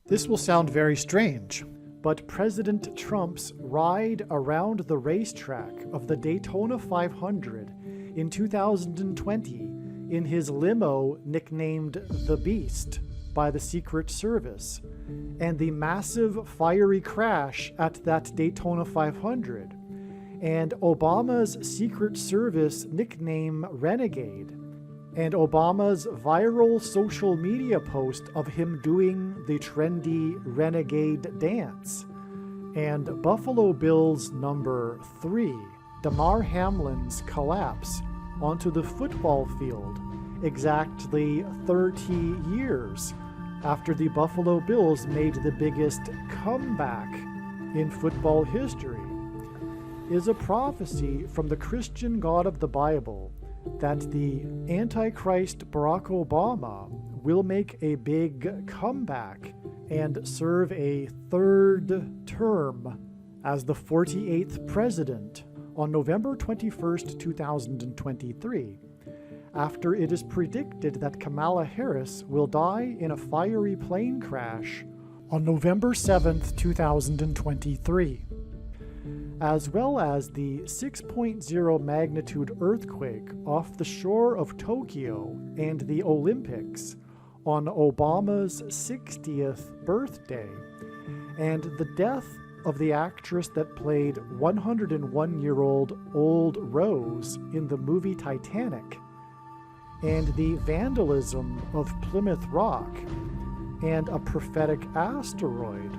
This will sound very strange, but President Trump's ride around the racetrack of the Daytona 500 in 2020 in his limo nicknamed The Beast by the Secret Service, and the massive fiery crash at that Daytona 500, and Obama's Secret Service nickname Renegade, and Obama's viral social media post of him doing the trendy Renegade dance, and Buffalo Bills number 3, Damar Hamlin's collapse onto the football field exactly 30 years after the Buffalo Bills made the biggest comeback in football history, is a prophecy from the Christian God of the Bible that the Antichrist Barack Obama will make a big comeback and serve a third term as the 48th president on November 21st, 2023, after it is predicted that Kamala Harris will die in a fiery plane crash on November 7th, 2023, as well as the 6.0 magnitude earthquake off the shore of Tokyo and the Olympics on Obama's 60th birthday, and the death of the actress that played 101-year-old Old Rose in the movie Titanic, and the vandalism of Plymouth Rock, and a prophetic asteroid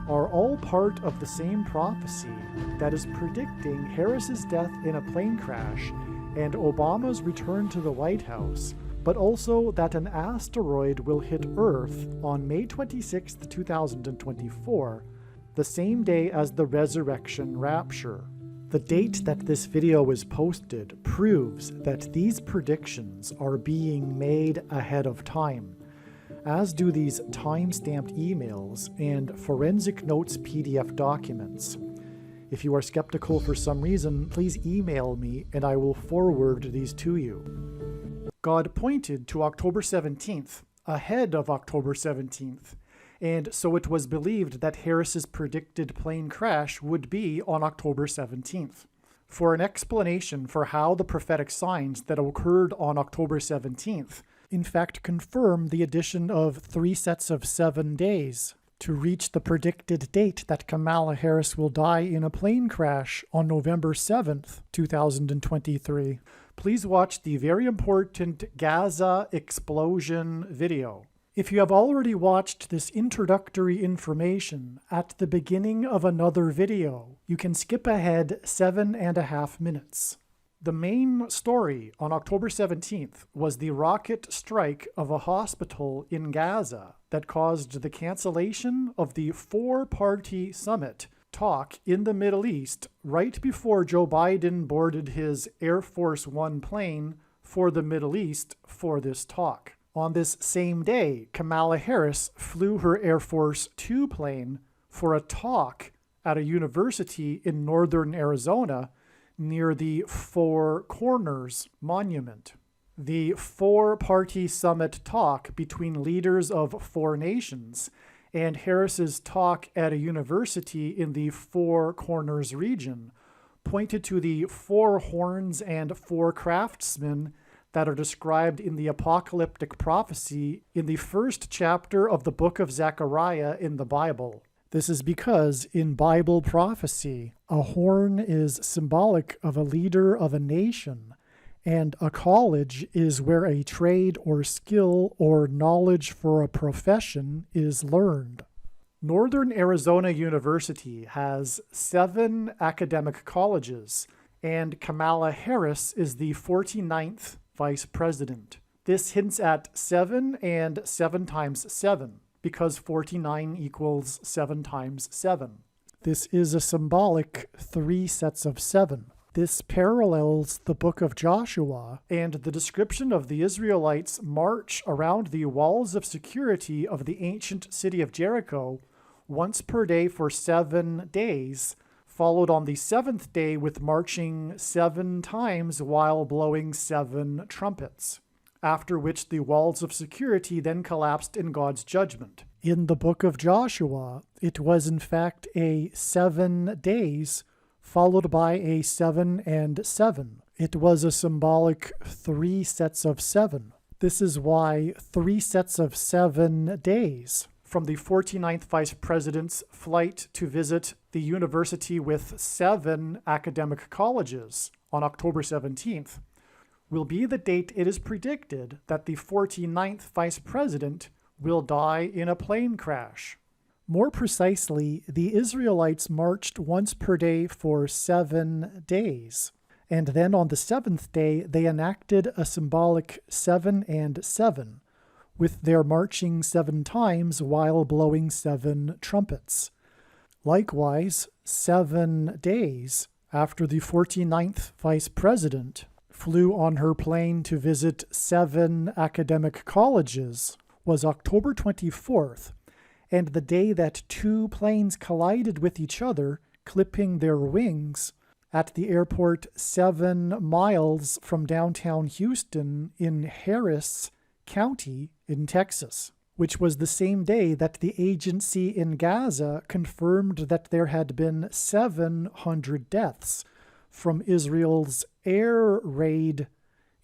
are all part of the same prophecy that is predicting Harris's death in a plane crash and Obama's return to the White House, but also that an asteroid will hit Earth on May 26, 2024, the same day as the resurrection rapture. The date that this video was posted proves that these predictions are being made ahead of time, as do these time-stamped emails and forensic notes PDF documents. If you are skeptical for some reason, please email me and I will forward these to you. God pointed to October 17th, ahead of October 17th, and so it was believed that Harris's predicted plane crash would be on October 17th. For an explanation for how the prophetic signs that occurred on October 17th in fact confirm the addition of 3 sets of 7 days to reach the predicted date that Kamala Harris will die in a plane crash on November 7th, 2023, please watch the very important Gaza explosion video. If you have already watched this introductory information at the beginning of another video, you can skip ahead 7.5 minutes. The main story on October 17th was the rocket strike of a hospital in Gaza that caused the cancellation of the 4-party summit talk in the Middle East right before Joe Biden boarded his Air Force One plane for the Middle East for this talk. On this same day, Kamala Harris flew her Air Force Two plane for a talk at a university in northern Arizona near the Four Corners Monument. The 4-party summit talk between leaders of 4 nations and Harris's talk at a university in the Four Corners region pointed to the 4 horns and 4 craftsmen that are described in the apocalyptic prophecy in the 1st chapter of the book of Zechariah in the Bible. This is because in Bible prophecy, a horn is symbolic of a leader of a nation, and a college is where a trade or skill or knowledge for a profession is learned. Northern Arizona University has 7 academic colleges, and Kamala Harris is the 49th vice president. This hints at 7 and 7 times 7, because 49 equals 7 times 7. This is a symbolic 3 sets of 7. This parallels the book of Joshua and the description of the Israelites' march around the walls of security of the ancient city of Jericho once per day for 7 days, followed on the 7th day with marching 7 times while blowing 7 trumpets, after which the walls of security then collapsed in God's judgment. In the book of Joshua, it was in fact a 7 days followed by a 7 and 7. It was a symbolic 3 sets of 7. This is why 3 sets of 7 days from the 49th Vice President's flight to visit the university with 7 academic colleges on October 17th will be the date it is predicted that the 49th Vice President will die in a plane crash. More precisely, the Israelites marched once per day for 7 days, and then on the 7th day they enacted a symbolic 7 and 7, with their marching 7 times while blowing 7 trumpets. Likewise, 7 days after the 49th Vice President flew on her plane to visit 7 academic colleges was October 24th, and the day that 2 planes collided with each other, clipping their wings, at the airport 7 miles from downtown Houston in Harris County in Texas, which was the same day that the agency in Gaza confirmed that there had been 700 deaths from Israel's air raid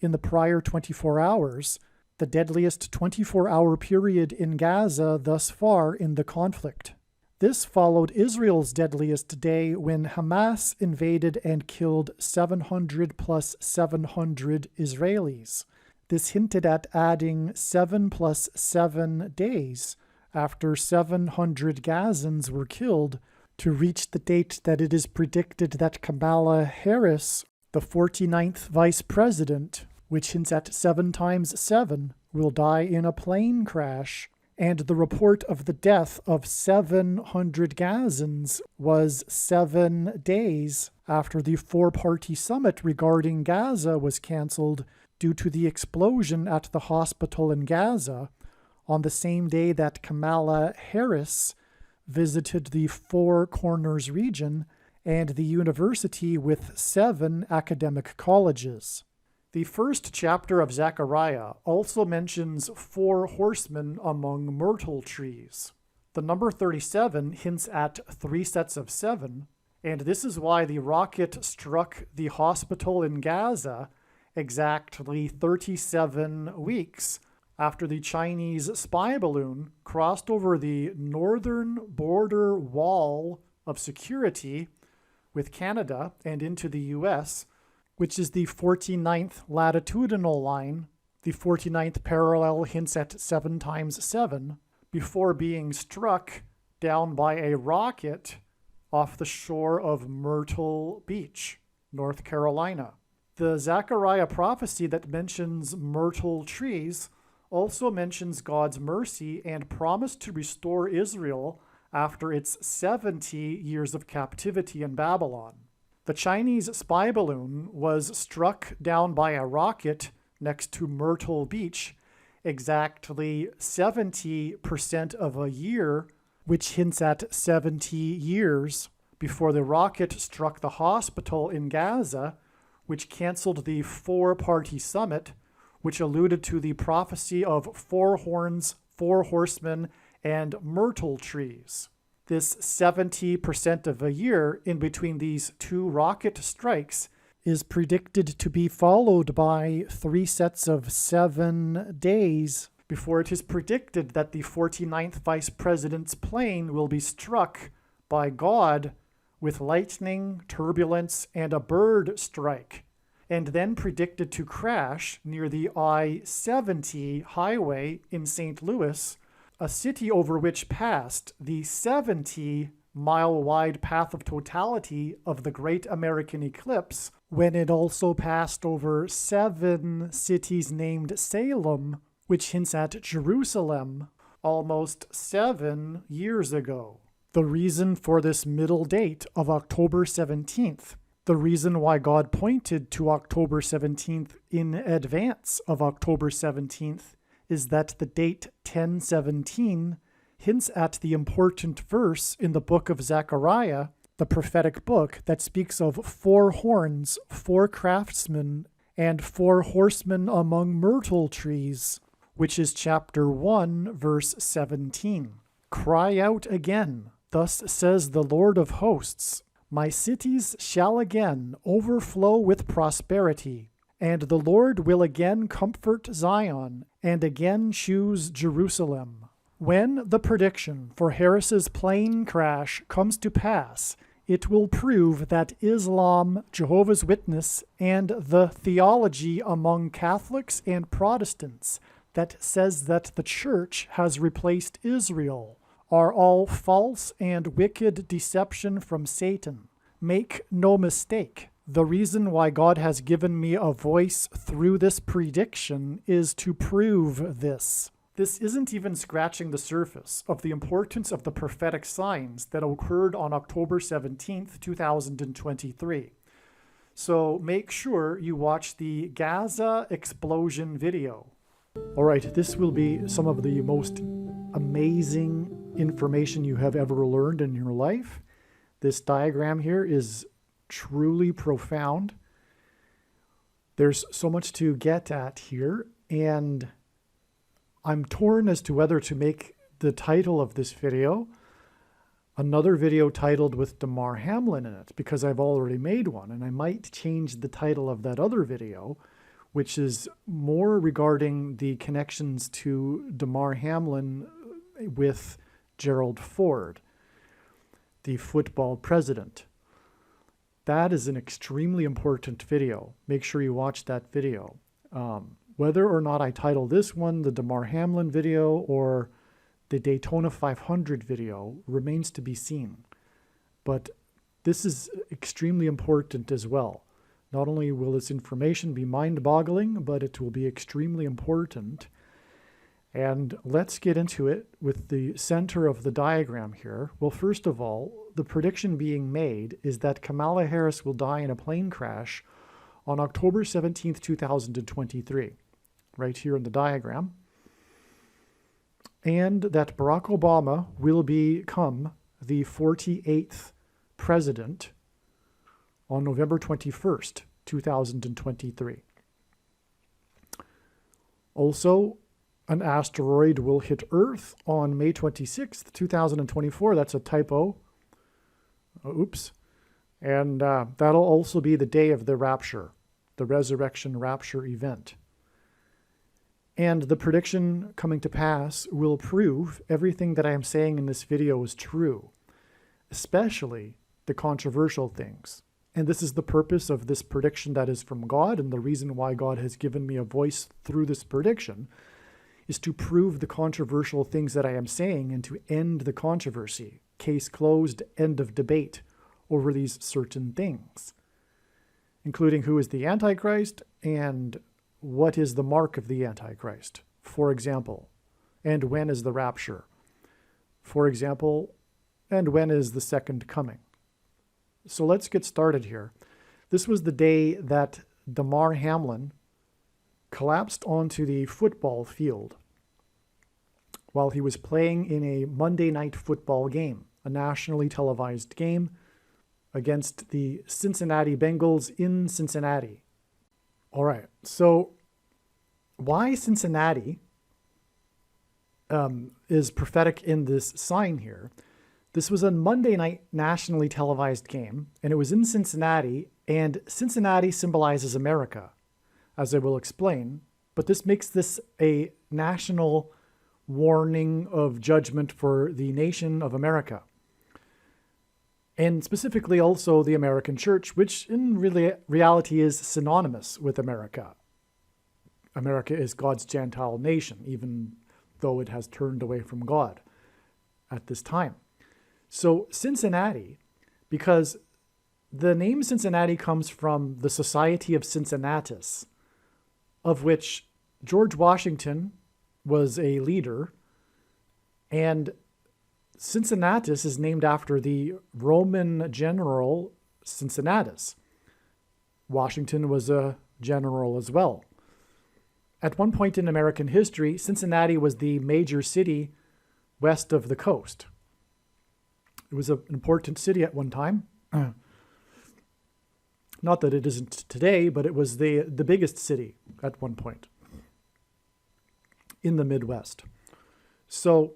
in the prior 24 hours, the deadliest 24-hour period in Gaza thus far in the conflict. This followed Israel's deadliest day when Hamas invaded and killed 700 plus 700 Israelis. This hinted at adding 7 plus 7 days after 700 Gazans were killed to reach the date that it is predicted that Kamala Harris, the 49th Vice President, which hints at 7 times 7, will die in a plane crash, and the report of the death of 700 Gazans was 7 days after the 4-party summit regarding Gaza was cancelled due to the explosion at the hospital in Gaza on the same day that Kamala Harris visited the Four Corners region and the university with 7 academic colleges. The first chapter of Zechariah also mentions 4 horsemen among myrtle trees. The number 37 hints at 3 sets of 7, and this is why the rocket struck the hospital in Gaza exactly 37 weeks after the Chinese spy balloon crossed over the northern border wall of security with Canada and into the U.S., which is the 49th latitudinal line. The 49th parallel hints at 7 times 7, before being struck down by a rocket off the shore of Myrtle Beach, North Carolina. The Zechariah prophecy that mentions myrtle trees also mentions God's mercy and promise to restore Israel after its 70 years of captivity in Babylon. The Chinese spy balloon was struck down by a rocket next to Myrtle Beach exactly 70% of a year, which hints at 70 years before the rocket struck the hospital in Gaza, which canceled the 4-party summit, which alluded to the prophecy of 4 horns, 4 horsemen, and myrtle trees. This 70% of a year in between these 2 rocket strikes is predicted to be followed by 3 sets of 7 days before it is predicted that the 49th Vice President's plane will be struck by God with lightning, turbulence, and a bird strike, and then predicted to crash near the I-70 highway in St. Louis, a city over which passed the 70-mile-wide path of totality of the Great American Eclipse, when it also passed over 7 cities named Salem, which hints at Jerusalem, almost 7 years ago. The reason for this middle date of October 17th, the reason why God pointed to October 17th in advance of October 17th, is that the date 1017 hints at the important verse in the book of Zechariah, the prophetic book that speaks of 4 horns, 4 craftsmen, and 4 horsemen among myrtle trees, which is chapter 1, verse 17. Cry out again, thus says the Lord of hosts. My cities shall again overflow with prosperity, and the Lord will again comfort Zion, and again choose Jerusalem. When the prediction for Harris's plane crash comes to pass, it will prove that Islam, Jehovah's Witness, and the theology among Catholics and Protestants that says that the Church has replaced Israel are all false and wicked deception from Satan. Make no mistake, the reason why God has given me a voice through this prediction is to prove this. This isn't even scratching the surface of the importance of the prophetic signs that occurred on October 17th, 2023. So make sure you watch the Gaza explosion video. All right, this will be some of the most amazing information you have ever learned in your life. This diagram here is truly profound. There's so much to get at here, and I'm torn as to whether to make the title of this video another video titled with Damar Hamlin in it, because I've already made one, and I might change the title of that other video, which is more regarding the connections to Damar Hamlin with Gerald Ford, the football president. That is an extremely important video. Make sure you watch that video. Whether or not I title this one the Damar Hamlin video or the Daytona 500 video remains to be seen. But this is extremely important as well. Not only will this information be mind-boggling, but it will be extremely important. And let's get into it with the center of the diagram here. Well, first of all, the prediction being made is that Kamala Harris will die in a plane crash on October 17th, 2023, right here in the diagram. And that Barack Obama will become the 48th president on November 21st, 2023. Also, an asteroid will hit Earth on May 26th, 2024. That's a typo. Oops. And that'll also be the day of the rapture, the resurrection rapture event. And the prediction coming to pass will prove everything that I am saying in this video is true, especially the controversial things. And this is the purpose of this prediction that is from God, and the reason why God has given me a voice through this prediction is to prove the controversial things that I am saying and to end the controversy. Case closed, end of debate over these certain things, including who is the Antichrist and what is the mark of the Antichrist, for example, and when is the rapture, for example, and when is the second coming. So let's get started here. This was the day that Damar Hamlin collapsed onto the football field while he was playing in a Monday night football game, a nationally televised game against the Cincinnati Bengals in Cincinnati. All right, so why Cincinnati is prophetic in this sign here. This was a Monday night nationally televised game, and it was in Cincinnati, and Cincinnati symbolizes America, as I will explain, but this makes this a national warning of judgment for the nation of America. And specifically also the American church, which in reality is synonymous with America. America is God's Gentile nation, even though it has turned away from God at this time. So Cincinnati, because the name Cincinnati comes from the Society of Cincinnatus, of which George Washington was a leader, and Cincinnatus is named after the Roman general Cincinnatus. Washington was a general as well. At one point in American history, Cincinnati was the major city west of the coast. It was an important city at one time. Not that it isn't today, but it was the biggest city at one point in the Midwest. So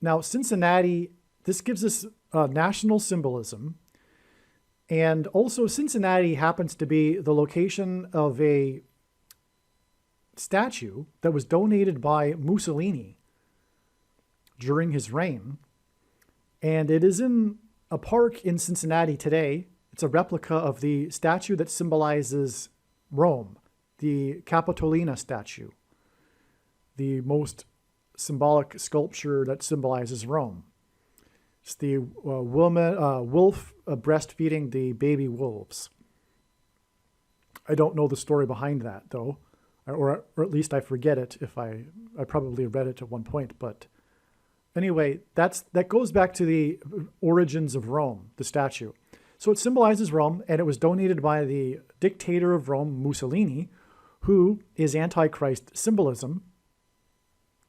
Now, Cincinnati, this gives us national symbolism. And also, Cincinnati happens to be the location of a statue that was donated by Mussolini during his reign. And it is in a park in Cincinnati today. It's a replica of the statue that symbolizes Rome, the Capitolina statue, the most symbolic sculpture that symbolizes Rome. It's the wolf breastfeeding the baby wolves. I don't know the story behind that, though, or at least I forget it. If I probably read it at one point, but anyway, that goes back to the origins of Rome, the statue. So it symbolizes Rome, and it was donated by the dictator of Rome, Mussolini, who is Antichrist symbolism,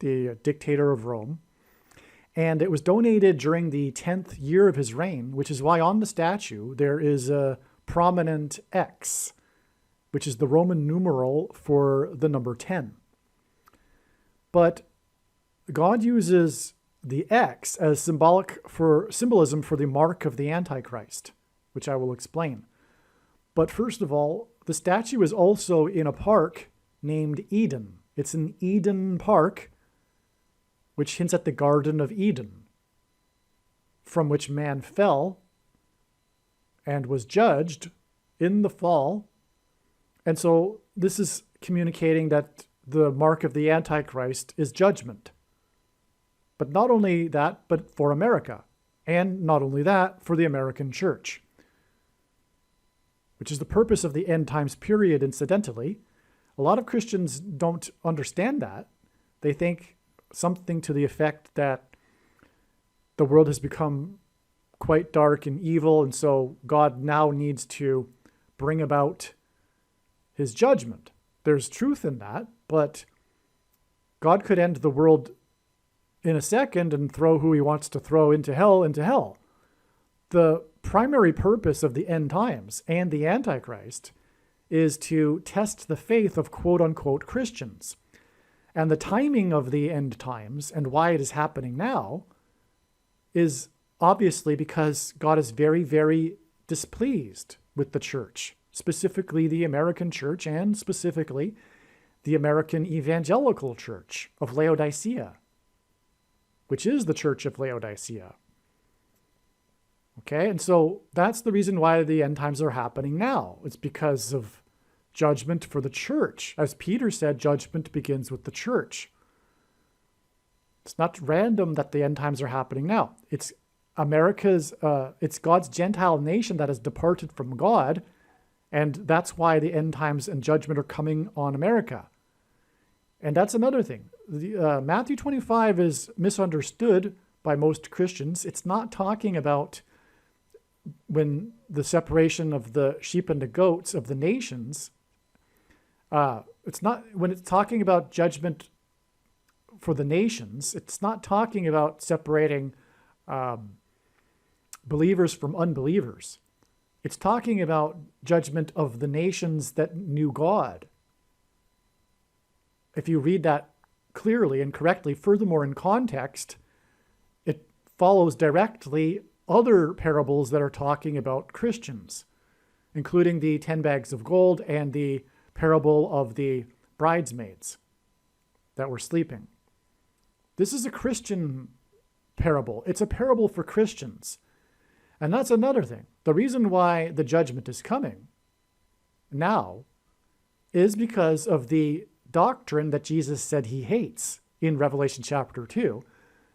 the dictator of Rome. And it was donated during the 10th year of his reign, which is why on the statue there is a prominent X, which is the Roman numeral for the number 10. But God uses the X as symbolism for the mark of the Antichrist, which I will explain. But first of all, the statue is also in a park named Eden. It's an Eden Park, which hints at the Garden of Eden, from which man fell and was judged in the fall. And so this is communicating that the mark of the Antichrist is judgment. But not only that, but for America. And not only that, for the American church, which is the purpose of the end times period, incidentally. A lot of Christians don't understand that. They think something to the effect that the world has become quite dark and evil, and so God now needs to bring about his judgment. There's truth in that, but God could end the world in a second and throw who he wants to throw into hell. The primary purpose of the end times and the Antichrist is to test the faith of quote-unquote Christians. And the timing of the end times and why it is happening now is obviously because God is very, very displeased with the church, specifically the American church and specifically the American evangelical church of Laodicea, which is the church of Laodicea. Okay, and so that's the reason why the end times are happening now. It's because of judgment for the church. As Peter said, judgment begins with the church. It's not random that the end times are happening now. It's it's God's Gentile nation that has departed from God, and that's why the end times and judgment are coming on America. And that's another thing. Matthew 25 is misunderstood by most Christians. It's not talking about when the separation of the sheep and the goats of the nations. It's not when it's talking about judgment for the nations. It's not talking about separating believers from unbelievers. It's talking about judgment of the nations that knew God. If you read that clearly and correctly, furthermore in context, it follows directly other parables that are talking about Christians, including the 10 bags of gold and the parable of the bridesmaids that were sleeping. This is a Christian parable. It's a parable for Christians. And that's another thing. The reason why the judgment is coming now is because of the doctrine that Jesus said he hates in Revelation chapter 2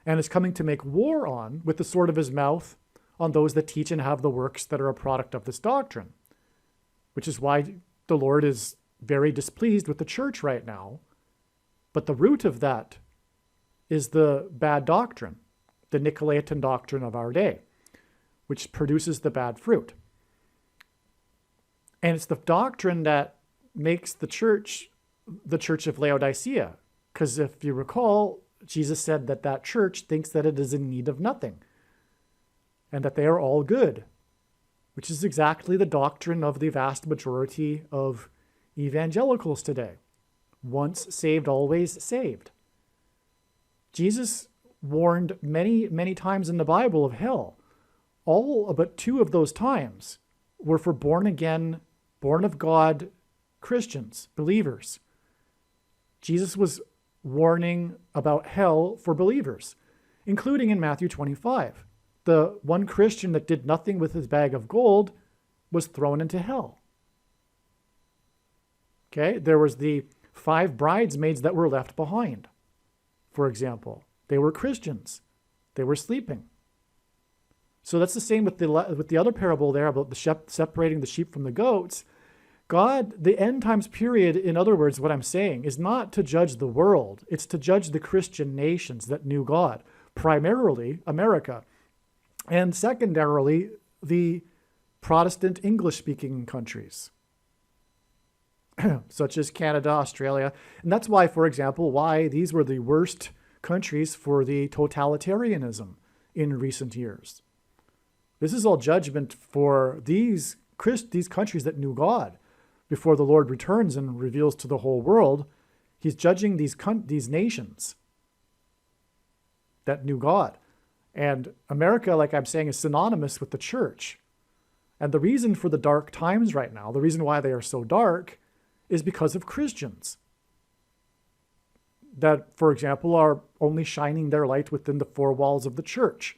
and is coming to make war on with the sword of his mouth on those that teach and have the works that are a product of this doctrine, which is why the Lord is very displeased with the church right now. But the root of that is the bad doctrine, the Nicolaitan doctrine of our day, which produces the bad fruit. And it's the doctrine that makes the church of Laodicea. Because if you recall, Jesus said that that church thinks that it is in need of nothing and that they are all good, which is exactly the doctrine of the vast majority of evangelicals today. Once saved, always saved. Jesus warned many, many times in the Bible of hell. All but 2 of those times were for born again, born of God Christians, believers. Jesus was warning about hell for believers, including in Matthew 25. The one Christian that did nothing with his bag of gold was thrown into hell. Okay, there was the 5 bridesmaids that were left behind, for example. They were Christians. They were sleeping. So that's the same with the other parable there about the separating the sheep from the goats. God, the end times period, in other words, what I'm saying, is not to judge the world. It's to judge the Christian nations that knew God, primarily America, and secondarily the Protestant English-speaking countries, such as Canada, Australia. And that's why, for example, why these were the worst countries for the totalitarianism in recent years. This is all judgment for these countries that knew God. Before the Lord returns and reveals to the whole world, he's judging these nations that knew God. And America, like I'm saying, is synonymous with the church. And the reason for the dark times right now, the reason why they are so dark, is because of Christians that, for example, are only shining their light within the 4 walls of the church.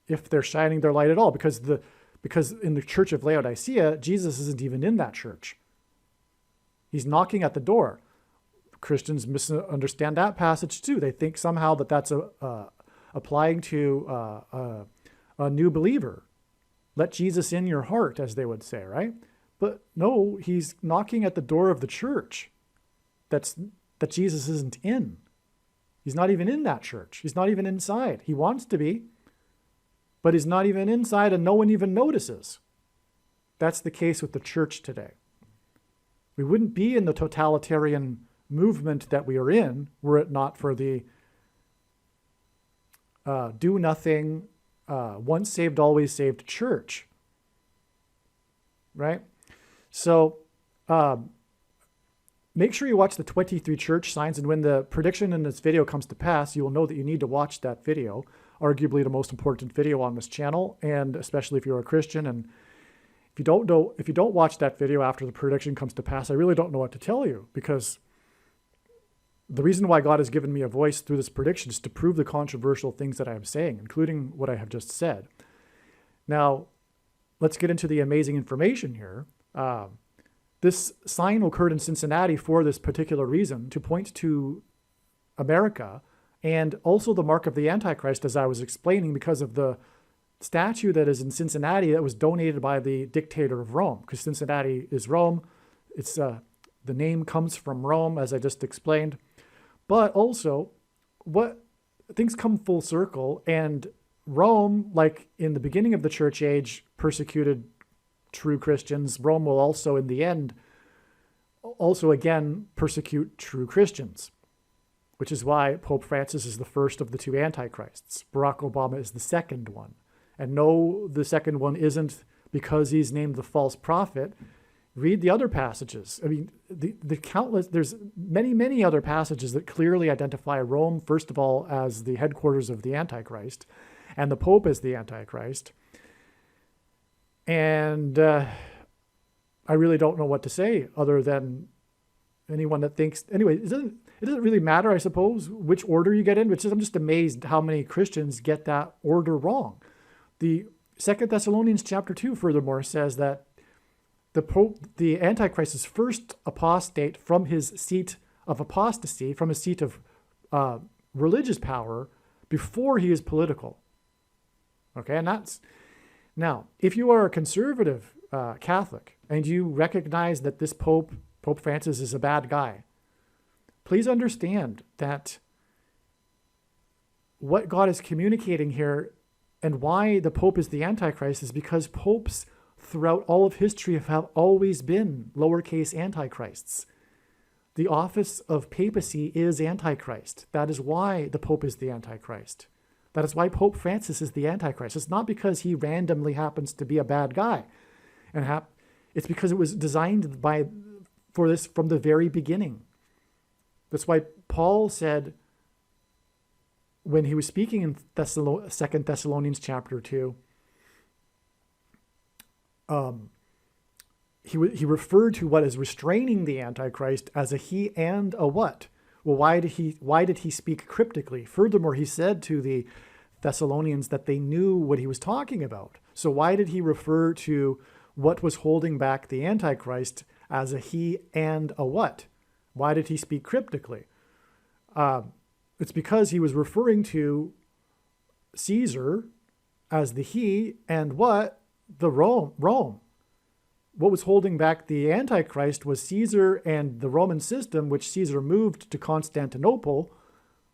If they're shining their light at all, because in the church of Laodicea, Jesus isn't even in that church. He's knocking at the door. Christians misunderstand that passage too. They think somehow that that's applying to a new believer. Let Jesus in your heart, as they would say, right? But no, he's knocking at the door of the church that Jesus isn't in. He's not even in that church. He's not even inside. He wants to be, but he's not even inside, and no one even notices. That's the case with the church today. We wouldn't be in the totalitarian movement that we are in were it not for the do nothing, once saved, always saved church. Right? So make sure you watch the 23 church signs, and when the prediction in this video comes to pass, you will know that you need to watch that video, arguably the most important video on this channel, and especially if you're a Christian. And if you don't watch that video after the prediction comes to pass, I really don't know what to tell you, because the reason why God has given me a voice through this prediction is to prove the controversial things that I am saying, including what I have just said. Now, let's get into the amazing information here. This sign occurred in Cincinnati for this particular reason, to point to America, and also the mark of the Antichrist, as I was explaining, because of the statue that is in Cincinnati that was donated by the dictator of Rome, because Cincinnati is Rome. It's the name comes from Rome, as I just explained. But also, what things come full circle, and Rome, like in the beginning of the church age, persecuted true Christians. Rome will also, in the end, also again persecute true Christians, which is why Pope Francis is the first of the 2 antichrists. Barack Obama is the second one. And no, the second one isn't because he's named the false prophet. Read the other passages. I mean, the countless, there's many, many other passages that clearly identify Rome, first of all, as the headquarters of the Antichrist, and the Pope as the Antichrist. And I really don't know what to say other than anyone that thinks, anyway, it doesn't really matter, I suppose, which order you get in, which is, I'm just amazed how many Christians get that order wrong. The 2 Thessalonians chapter 2, furthermore, says that the Pope, the Antichrist, is first apostate from his seat of apostasy, from his seat of religious power, before he is political. Okay, and that's, now, if you are a conservative Catholic and you recognize that this Pope Francis, is a bad guy, please understand that what God is communicating here and why the Pope is the Antichrist is because popes throughout all of history have always been lowercase antichrists. The office of papacy is Antichrist. That is why the Pope is the Antichrist. That is why Pope Francis is the Antichrist. It's not because he randomly happens to be a bad guy. And it's because it was designed for this from the very beginning. That's why Paul said when he was speaking in 2 Thessalonians chapter 2, he referred to what is restraining the Antichrist as a he and a what. Well, why did he speak cryptically? Furthermore, he said to the Thessalonians that they knew what he was talking about. So why did he refer to what was holding back the Antichrist as a he and a what? Why did he speak cryptically? It's because he was referring to Caesar as the he and what? The Rome. What was holding back the Antichrist was Caesar and the Roman system, which Caesar moved to Constantinople,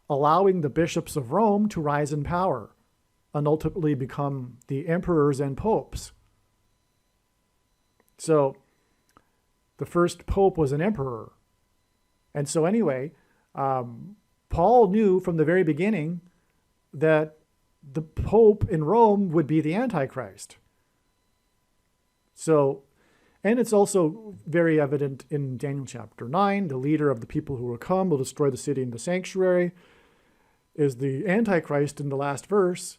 allowing the bishops of Rome to rise in power and ultimately become the emperors and popes. So the first pope was an emperor. And so anyway, Paul knew from the very beginning that the pope in Rome would be the Antichrist. So, and it's also very evident in Daniel chapter 9, the leader of the people who will come, will destroy the city and the sanctuary, is the Antichrist in the last verse.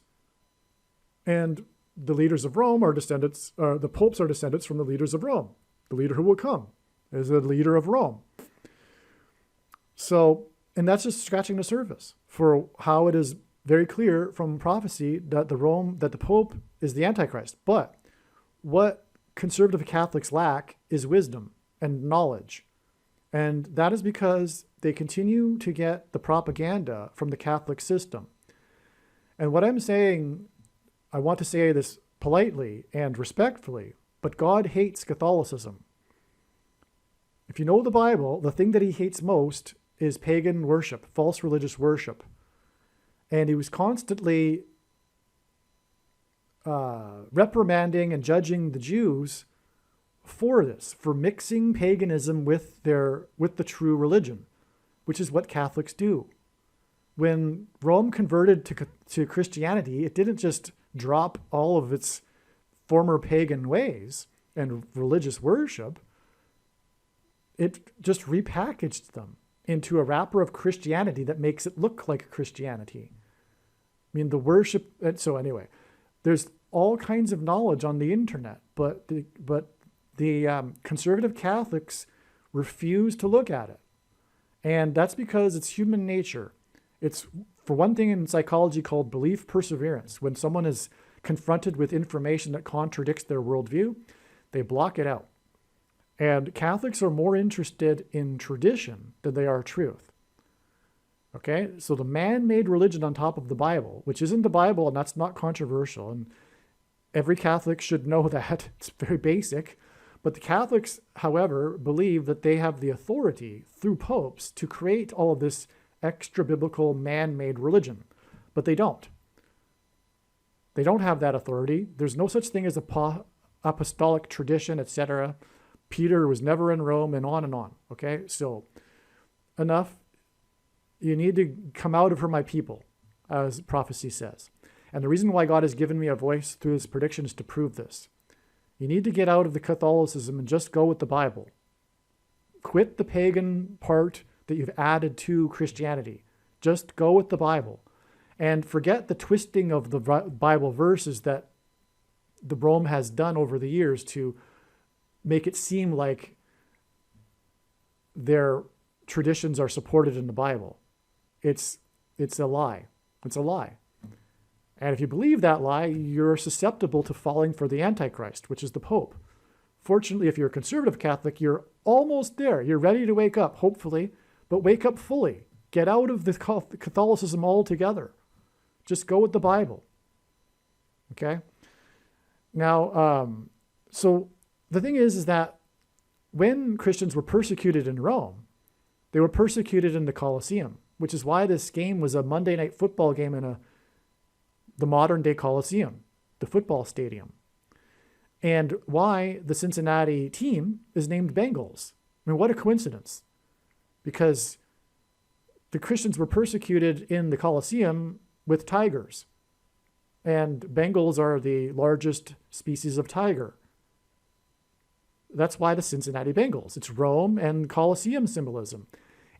And the leaders of Rome are descendants, the popes are descendants from the leaders of Rome. The leader who will come is the leader of Rome. So, and that's just scratching the surface for how it is very clear from prophecy that the Pope is the Antichrist. But what conservative Catholics lack is wisdom and knowledge. And that is because they continue to get the propaganda from the Catholic system. And what I'm saying, I want to say this politely and respectfully, but God hates Catholicism. If you know the Bible, the thing that he hates most is pagan worship, false religious worship. And he was constantly reprimanding and judging the Jews for this, for mixing paganism with the true religion, which is what Catholics do. When Rome converted to Christianity, it didn't just drop all of its former pagan ways and religious worship. It just repackaged them into a wrapper of Christianity that makes it look like Christianity. I mean, the worship, and so anyway, there's all kinds of knowledge on the internet, but the conservative Catholics refuse to look at it. And that's because it's human nature. It's, for one thing, in psychology called belief perseverance. When someone is confronted with information that contradicts their worldview, they block it out. And Catholics are more interested in tradition than they are truth. Okay, so the man-made religion on top of the Bible, which isn't the Bible, and that's not controversial, and every Catholic should know that. It's very basic. But the Catholics, however, believe that they have the authority through popes to create all of this extra-biblical man-made religion. But they don't. They don't have that authority. There's no such thing as apostolic tradition, etc. Peter was never in Rome, and on, okay? So, enough. You need to come out of her, my people, as prophecy says. And the reason why God has given me a voice through this prediction is to prove this. You need to get out of the Catholicism and just go with the Bible. Quit the pagan part that you've added to Christianity. Just go with the Bible. And forget the twisting of the Bible verses that the Rome has done over the years to make it seem like their traditions are supported in the Bible. It's a lie. It's a lie. And if you believe that lie, you're susceptible to falling for the Antichrist, which is the Pope. Fortunately, if you're a conservative Catholic, you're almost there. You're ready to wake up, hopefully, but wake up fully. Get out of the Catholicism altogether. Just go with the Bible. Okay? Now, so the thing is that when Christians were persecuted in Rome, they were persecuted in the Colosseum, which is why this game was a Monday night football game in the modern day Colosseum, the football stadium. And why the Cincinnati team is named Bengals. I mean, what a coincidence. Because the Christians were persecuted in the Colosseum with tigers. And Bengals are the largest species of tiger. That's why the Cincinnati Bengals. It's Rome and Colosseum symbolism.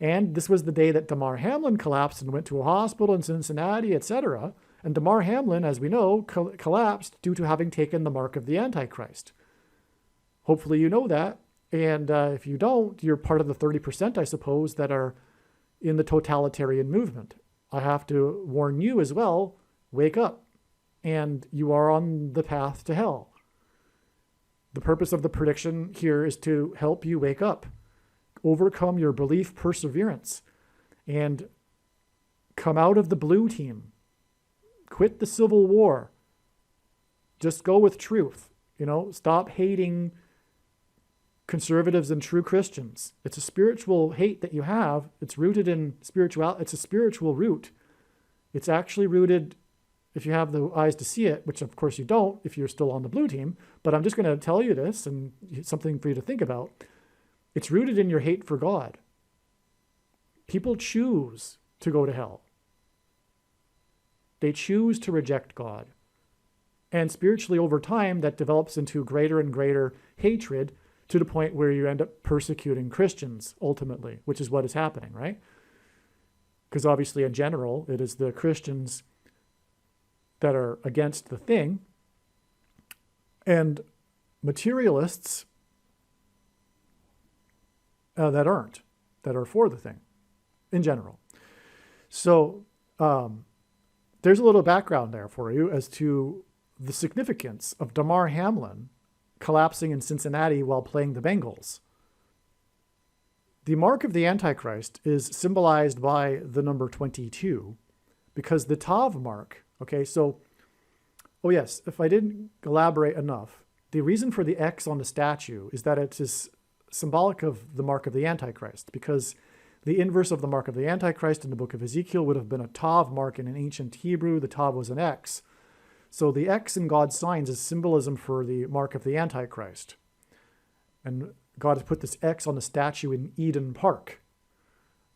And this was the day that Damar Hamlin collapsed and went to a hospital in Cincinnati, etc. And Damar Hamlin, as we know, collapsed due to having taken the mark of the Antichrist. Hopefully you know that. And if you don't, you're part of the 30%, I suppose, that are in the totalitarian movement. I have to warn you as well, wake up. And you are on the path to hell. The purpose of the prediction here is to help you wake up, overcome your belief perseverance, and come out of the blue team. Quit the civil war. Just go with truth. Stop hating conservatives and true Christians. It's a spiritual hate that you have. It's rooted in spirituality. It's a spiritual root. It's actually rooted, if you have the eyes to see it, which of course you don't if you're still on the blue team, but I'm just going to tell you this, and it's something for you to think about. It's rooted in your hate for God. People choose to go to hell. They choose to reject God. And spiritually over time, that develops into greater and greater hatred to the point where you end up persecuting Christians ultimately, which is what is happening, right? Because obviously in general, it is the Christians that are against the thing, and materialists that aren't, that are for the thing in general. So there's a little background there for you as to the significance of Damar Hamlin collapsing in Cincinnati while playing the Bengals. The mark of the Antichrist is symbolized by the number 22 because the Tav mark, okay, so, oh yes, if I didn't elaborate enough, the reason for the X on the statue is that it is symbolic of the mark of the Antichrist, because the inverse of the mark of the Antichrist in the book of Ezekiel would have been a Tav mark in an ancient Hebrew. The Tav was an X. So the X in God's signs is symbolism for the mark of the Antichrist. And God has put this X on the statue in Eden Park,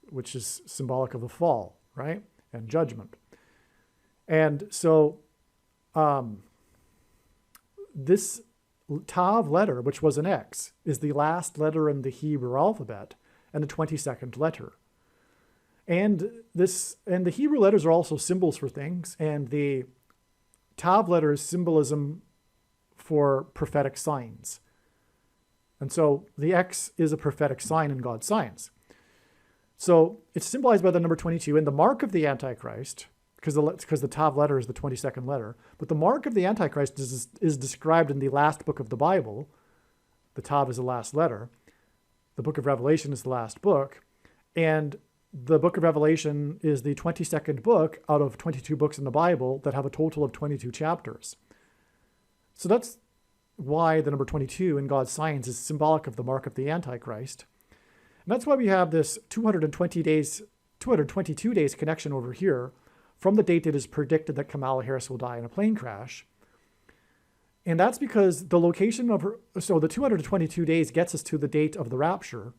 which is symbolic of the fall, right? And judgment. And so this Tav letter, which was an X, is the last letter in the Hebrew alphabet and the 22nd letter. And the Hebrew letters are also symbols for things, and the Tav letter is symbolism for prophetic signs. And so the X is a prophetic sign in God's signs. So it's symbolized by the number 22, and the mark of the Antichrist, because the Tav letter is the 22nd letter, but the mark of the Antichrist is described in the last book of the Bible. The Tav is the last letter. The book of Revelation is the last book. And the book of Revelation is the 22nd book out of 22 books in the Bible that have a total of 22 chapters. So that's why the number 22 in God's signs is symbolic of the mark of the Antichrist. And that's why we have this 222 days connection over here from the date it is predicted that Kamala Harris will die in a plane crash. And that's because the location of her, so the 222 days gets us to the date of the rapture,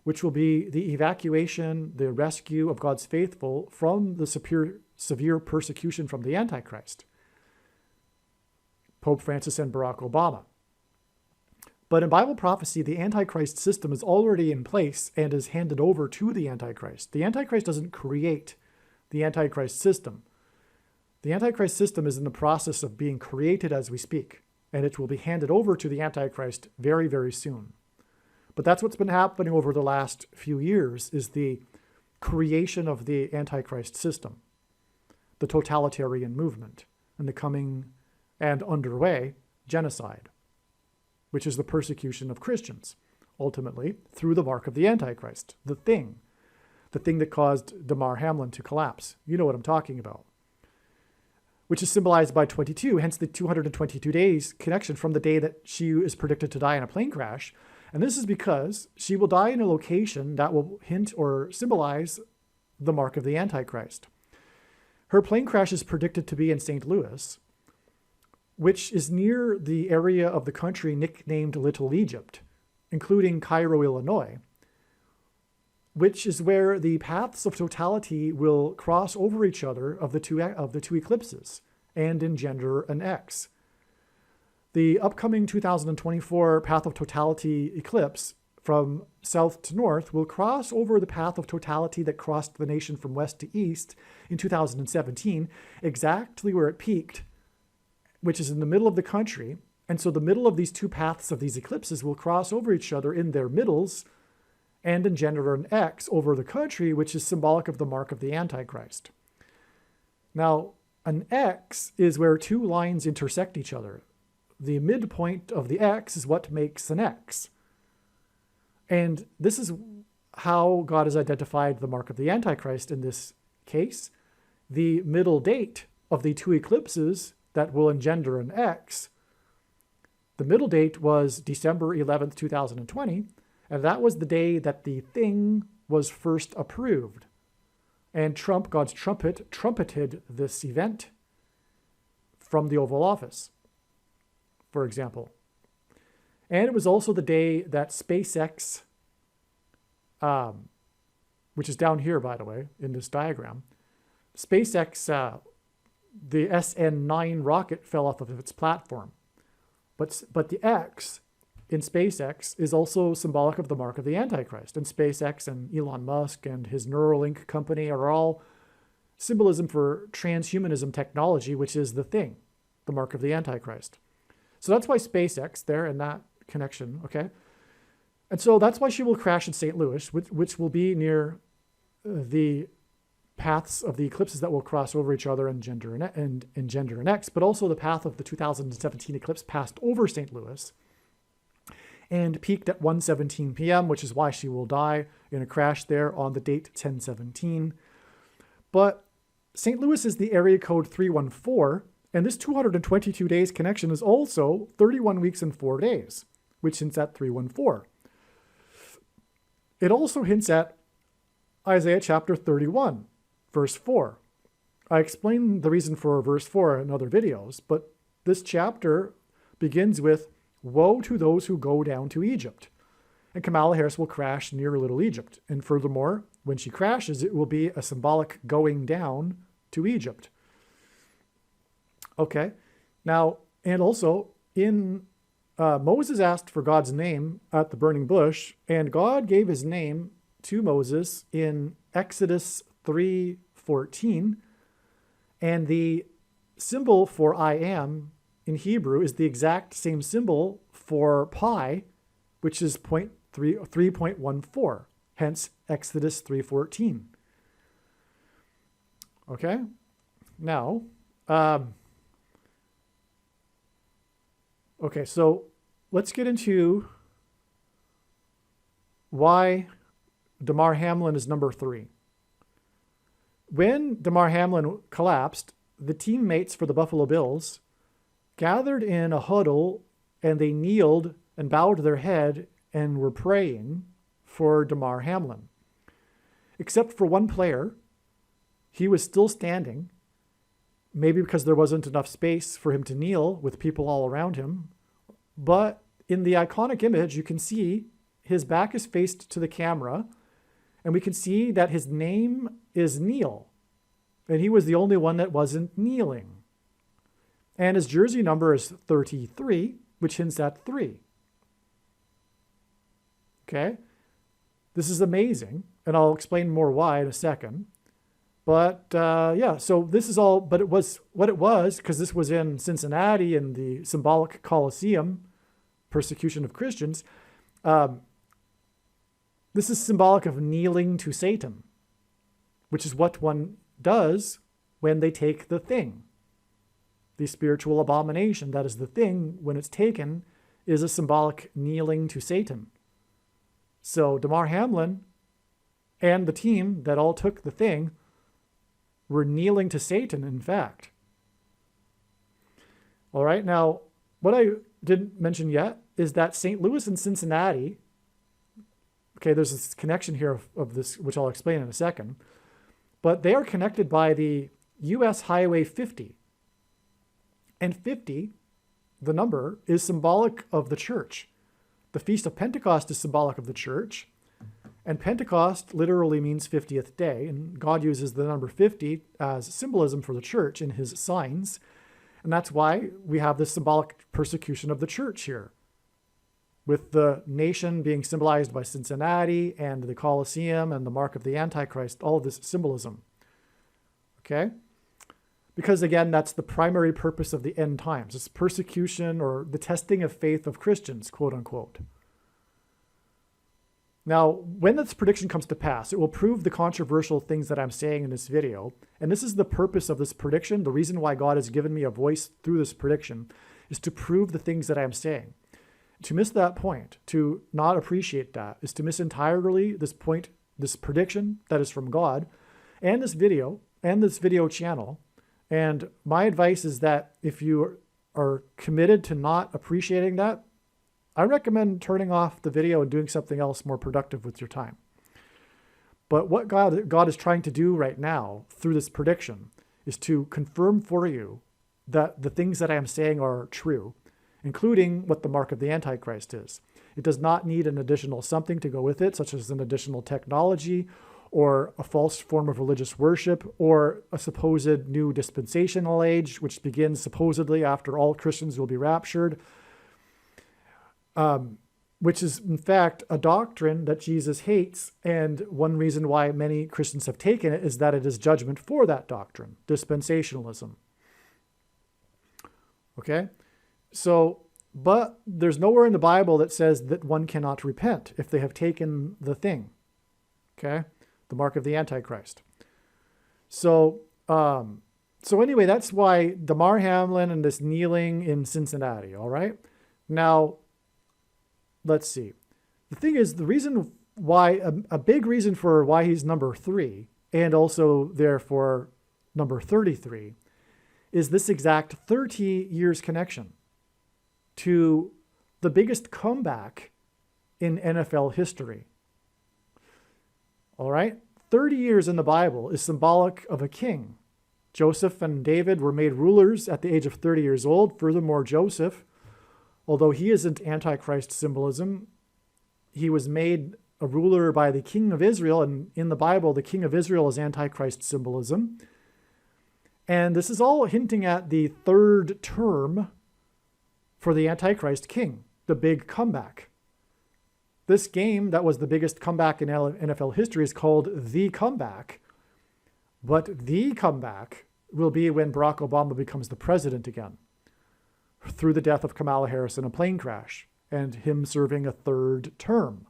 which will be the evacuation, the rescue of God's faithful from the severe persecution from the Antichrist, Pope Francis and Barack Obama. But in Bible prophecy, the Antichrist system is already in place and is handed over to the Antichrist. The Antichrist doesn't create the Antichrist system. The Antichrist system is in the process of being created as we speak, and it will be handed over to the Antichrist very, very soon. But that's what's been happening over the last few years, is the creation of the Antichrist system, the totalitarian movement, and the coming and underway genocide, which is the persecution of Christians, ultimately, through the mark of the Antichrist, the thing that caused Damar Hamlin to collapse. You know what I'm talking about. Which is symbolized by 22, hence the 222 days connection from the day that she is predicted to die in a plane crash. And this is because she will die in a location that will hint or symbolize the mark of the Antichrist. Her plane crash is predicted to be in St. Louis, which is near the area of the country nicknamed Little Egypt, including Cairo, Illinois, which is where the paths of totality will cross over each other of the two eclipses and engender an X. The upcoming 2024 Path of Totality eclipse from south to north will cross over the path of totality that crossed the nation from west to east in 2017, exactly where it peaked, which is in the middle of the country. And so the middle of these two paths of these eclipses will cross over each other in their middles and engender an X over the country, which is symbolic of the mark of the Antichrist. Now, an X is where two lines intersect each other. The midpoint of the X is what makes an X. And this is how God has identified the mark of the Antichrist in this case. The middle date of the two eclipses that will engender an X, the middle date was December 11th, 2020, and that was the day that the thing was first approved. And Trump, God's trumpet, trumpeted this event from the Oval Office, for example. And it was also the day that SpaceX, which is down here, by the way, in this diagram, SpaceX, the SN9 rocket fell off of its platform. But the X in SpaceX is also symbolic of the mark of the Antichrist. And SpaceX and Elon Musk and his Neuralink company are all symbolism for transhumanism technology, which is the thing, the mark of the Antichrist. So that's why SpaceX there in that connection, okay? And so that's why she will crash in St. Louis, which will be near the paths of the eclipses that will cross over each other and engender an X, but also the path of the 2017 eclipse passed over St. Louis and peaked at 1:17 p.m., which is why she will die in a crash there on the date 10/17. But St. Louis is the area code 314, and this 222 days connection is also 31 weeks and 4 days, which hints at 314. It also hints at Isaiah chapter 31, verse 4. I explained the reason for verse 4 in other videos, but this chapter begins with, "Woe to those who go down to Egypt." And Kamala Harris will crash near Little Egypt. And furthermore, when she crashes, it will be a symbolic going down to Egypt. Okay. Now, and also in Moses asked for God's name at the burning bush, and God gave his name to Moses in Exodus 3:14. And the symbol for I am in Hebrew is the exact same symbol for pi, which is 3.14, hence Exodus 3:14. Okay, now, okay, so let's get into why Damar Hamlin is number 3. When Damar Hamlin collapsed, the teammates for the Buffalo Bills gathered in a huddle and they kneeled and bowed their head and were praying for Damar Hamlin. Except for one player, he was still standing, maybe because there wasn't enough space for him to kneel with people all around him. But in the iconic image, you can see his back is faced to the camera, and we can see that his name is Neil, and he was the only one that wasn't kneeling. And his jersey number is 33, which hints at 3. Okay? This is amazing, and I'll explain more why in a second. But yeah, so this is all, but it was what it was, because this was in Cincinnati in the symbolic Colosseum, persecution of Christians. This is symbolic of kneeling to Satan, which is what one does when they take the thing. The spiritual abomination, that is the thing, when it's taken, is a symbolic kneeling to Satan. So Damar Hamlin and the team that all took the thing were kneeling to Satan, in fact. All right, now, what I didn't mention yet is that St. Louis and Cincinnati, okay, there's this connection here of this, which I'll explain in a second, but they are connected by the U.S. Highway 50. And 50, the number, is symbolic of the church. The Feast of Pentecost is symbolic of the church, and Pentecost literally means 50th day, and God uses the number 50 as symbolism for the church in his signs, and that's why we have this symbolic persecution of the church here. with the nation being symbolized by Cincinnati and the Colosseum and the mark of the Antichrist, all of this symbolism. Okay? Because again, that's the primary purpose of the end times. It's persecution or the testing of faith of Christians, quote unquote. Now, when this prediction comes to pass, it will prove the controversial things that I'm saying in this video. And this is the purpose of this prediction. The reason why God has given me a voice through this prediction is to prove the things that I'm saying. To miss that point, to not appreciate that, is to miss entirely this point, this prediction that is from God, and this video channel. And my advice is that if you are committed to not appreciating that, I recommend turning off the video and doing something else more productive with your time. But what God is trying to do right now through this prediction is to confirm for you that the things that I am saying are true, including what the mark of the Antichrist is. It does not need an additional something to go with it, such as an additional technology or a false form of religious worship or a supposed new dispensational age, which begins supposedly after all Christians will be raptured. Which is, in fact, a doctrine that Jesus hates. And one reason why many Christians have taken it is that it is judgment for that doctrine, dispensationalism. Okay? So, but there's nowhere in the Bible that says that one cannot repent if they have taken the thing. Okay? The mark of the Antichrist. So anyway, that's why Damar Hamlin and this kneeling in Cincinnati, all right? Now, let's see. The thing is, the reason why, a big reason for why he's number 3, and also therefore number 33, is this exact 30 years connection to the biggest comeback in NFL history. All right? 30 years in the Bible is symbolic of a king. Joseph and David were made rulers at the age of 30 years old. Furthermore, Joseph, although he isn't Antichrist symbolism, he was made a ruler by the king of Israel. And in the Bible, the king of Israel is Antichrist symbolism. And this is all hinting at the third term for the Antichrist king, the big comeback. This game that was the biggest comeback in NFL history is called The Comeback. But the comeback will be when Barack Obama becomes the president again, through the death of Kamala Harris in a plane crash and him serving a third term.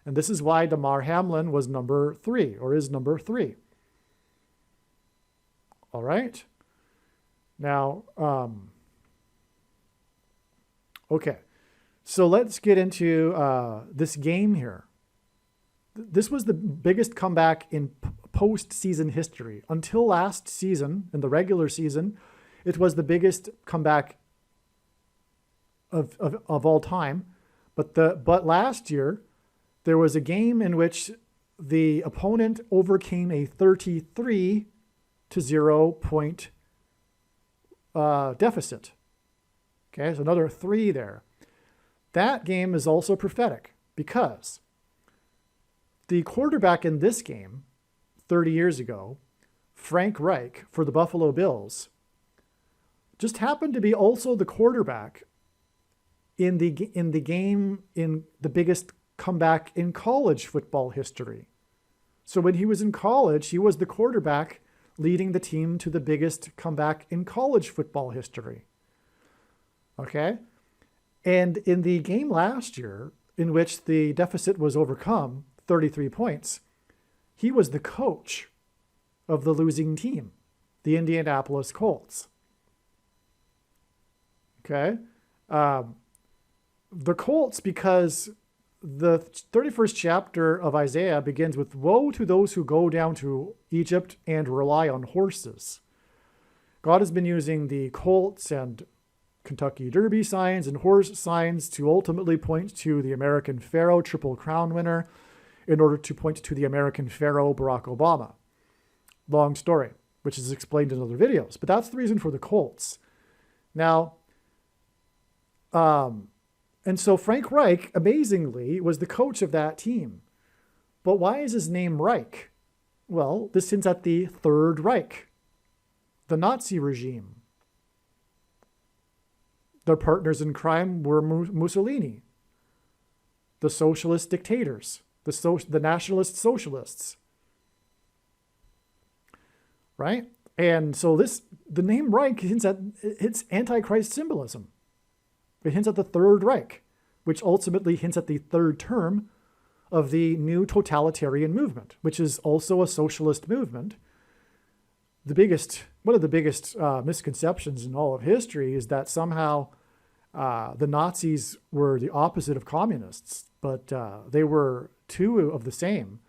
And this is why Damar Hamlin was number 3, or is number 3. All right. Now, okay. So let's get into this game here. This was the biggest comeback in postseason history. Until last season, in the regular season, it was the biggest comeback of all time. But last year, there was a game in which the opponent overcame a 33-0 point deficit. Okay, so another 3 there. That game is also prophetic because the quarterback in this game 30 years ago, Frank Reich for the Buffalo Bills, just happened to be also the quarterback in the game in the biggest comeback in college football history. So when he was in college, he was the quarterback leading the team to the biggest comeback in college football history. Okay? And in the game last year, in which the deficit was overcome, 33 points, he was the coach of the losing team, the Indianapolis Colts. Okay? The Colts, because the 31st chapter of Isaiah begins with, "Woe to those who go down to Egypt and rely on horses." God has been using the Colts and Kentucky Derby signs and horse signs to ultimately point to the American Pharaoh, Triple Crown winner, in order to point to the American Pharaoh, Barack Obama. Long story, which is explained in other videos. But that's the reason for the Colts. Now, and so Frank Reich, amazingly, was the coach of that team. But why is his name Reich? Well, this hints at the Third Reich, the Nazi regime. Their partners in crime were Mussolini. the socialist dictators, the nationalist socialists. Right? And so the name Reich hints at its Antichrist symbolism. It hints at the Third Reich, which ultimately hints at the third term of the new totalitarian movement, which is also a socialist movement. One of the biggest misconceptions in all of history is that somehow the Nazis were the opposite of communists, but they were two of the same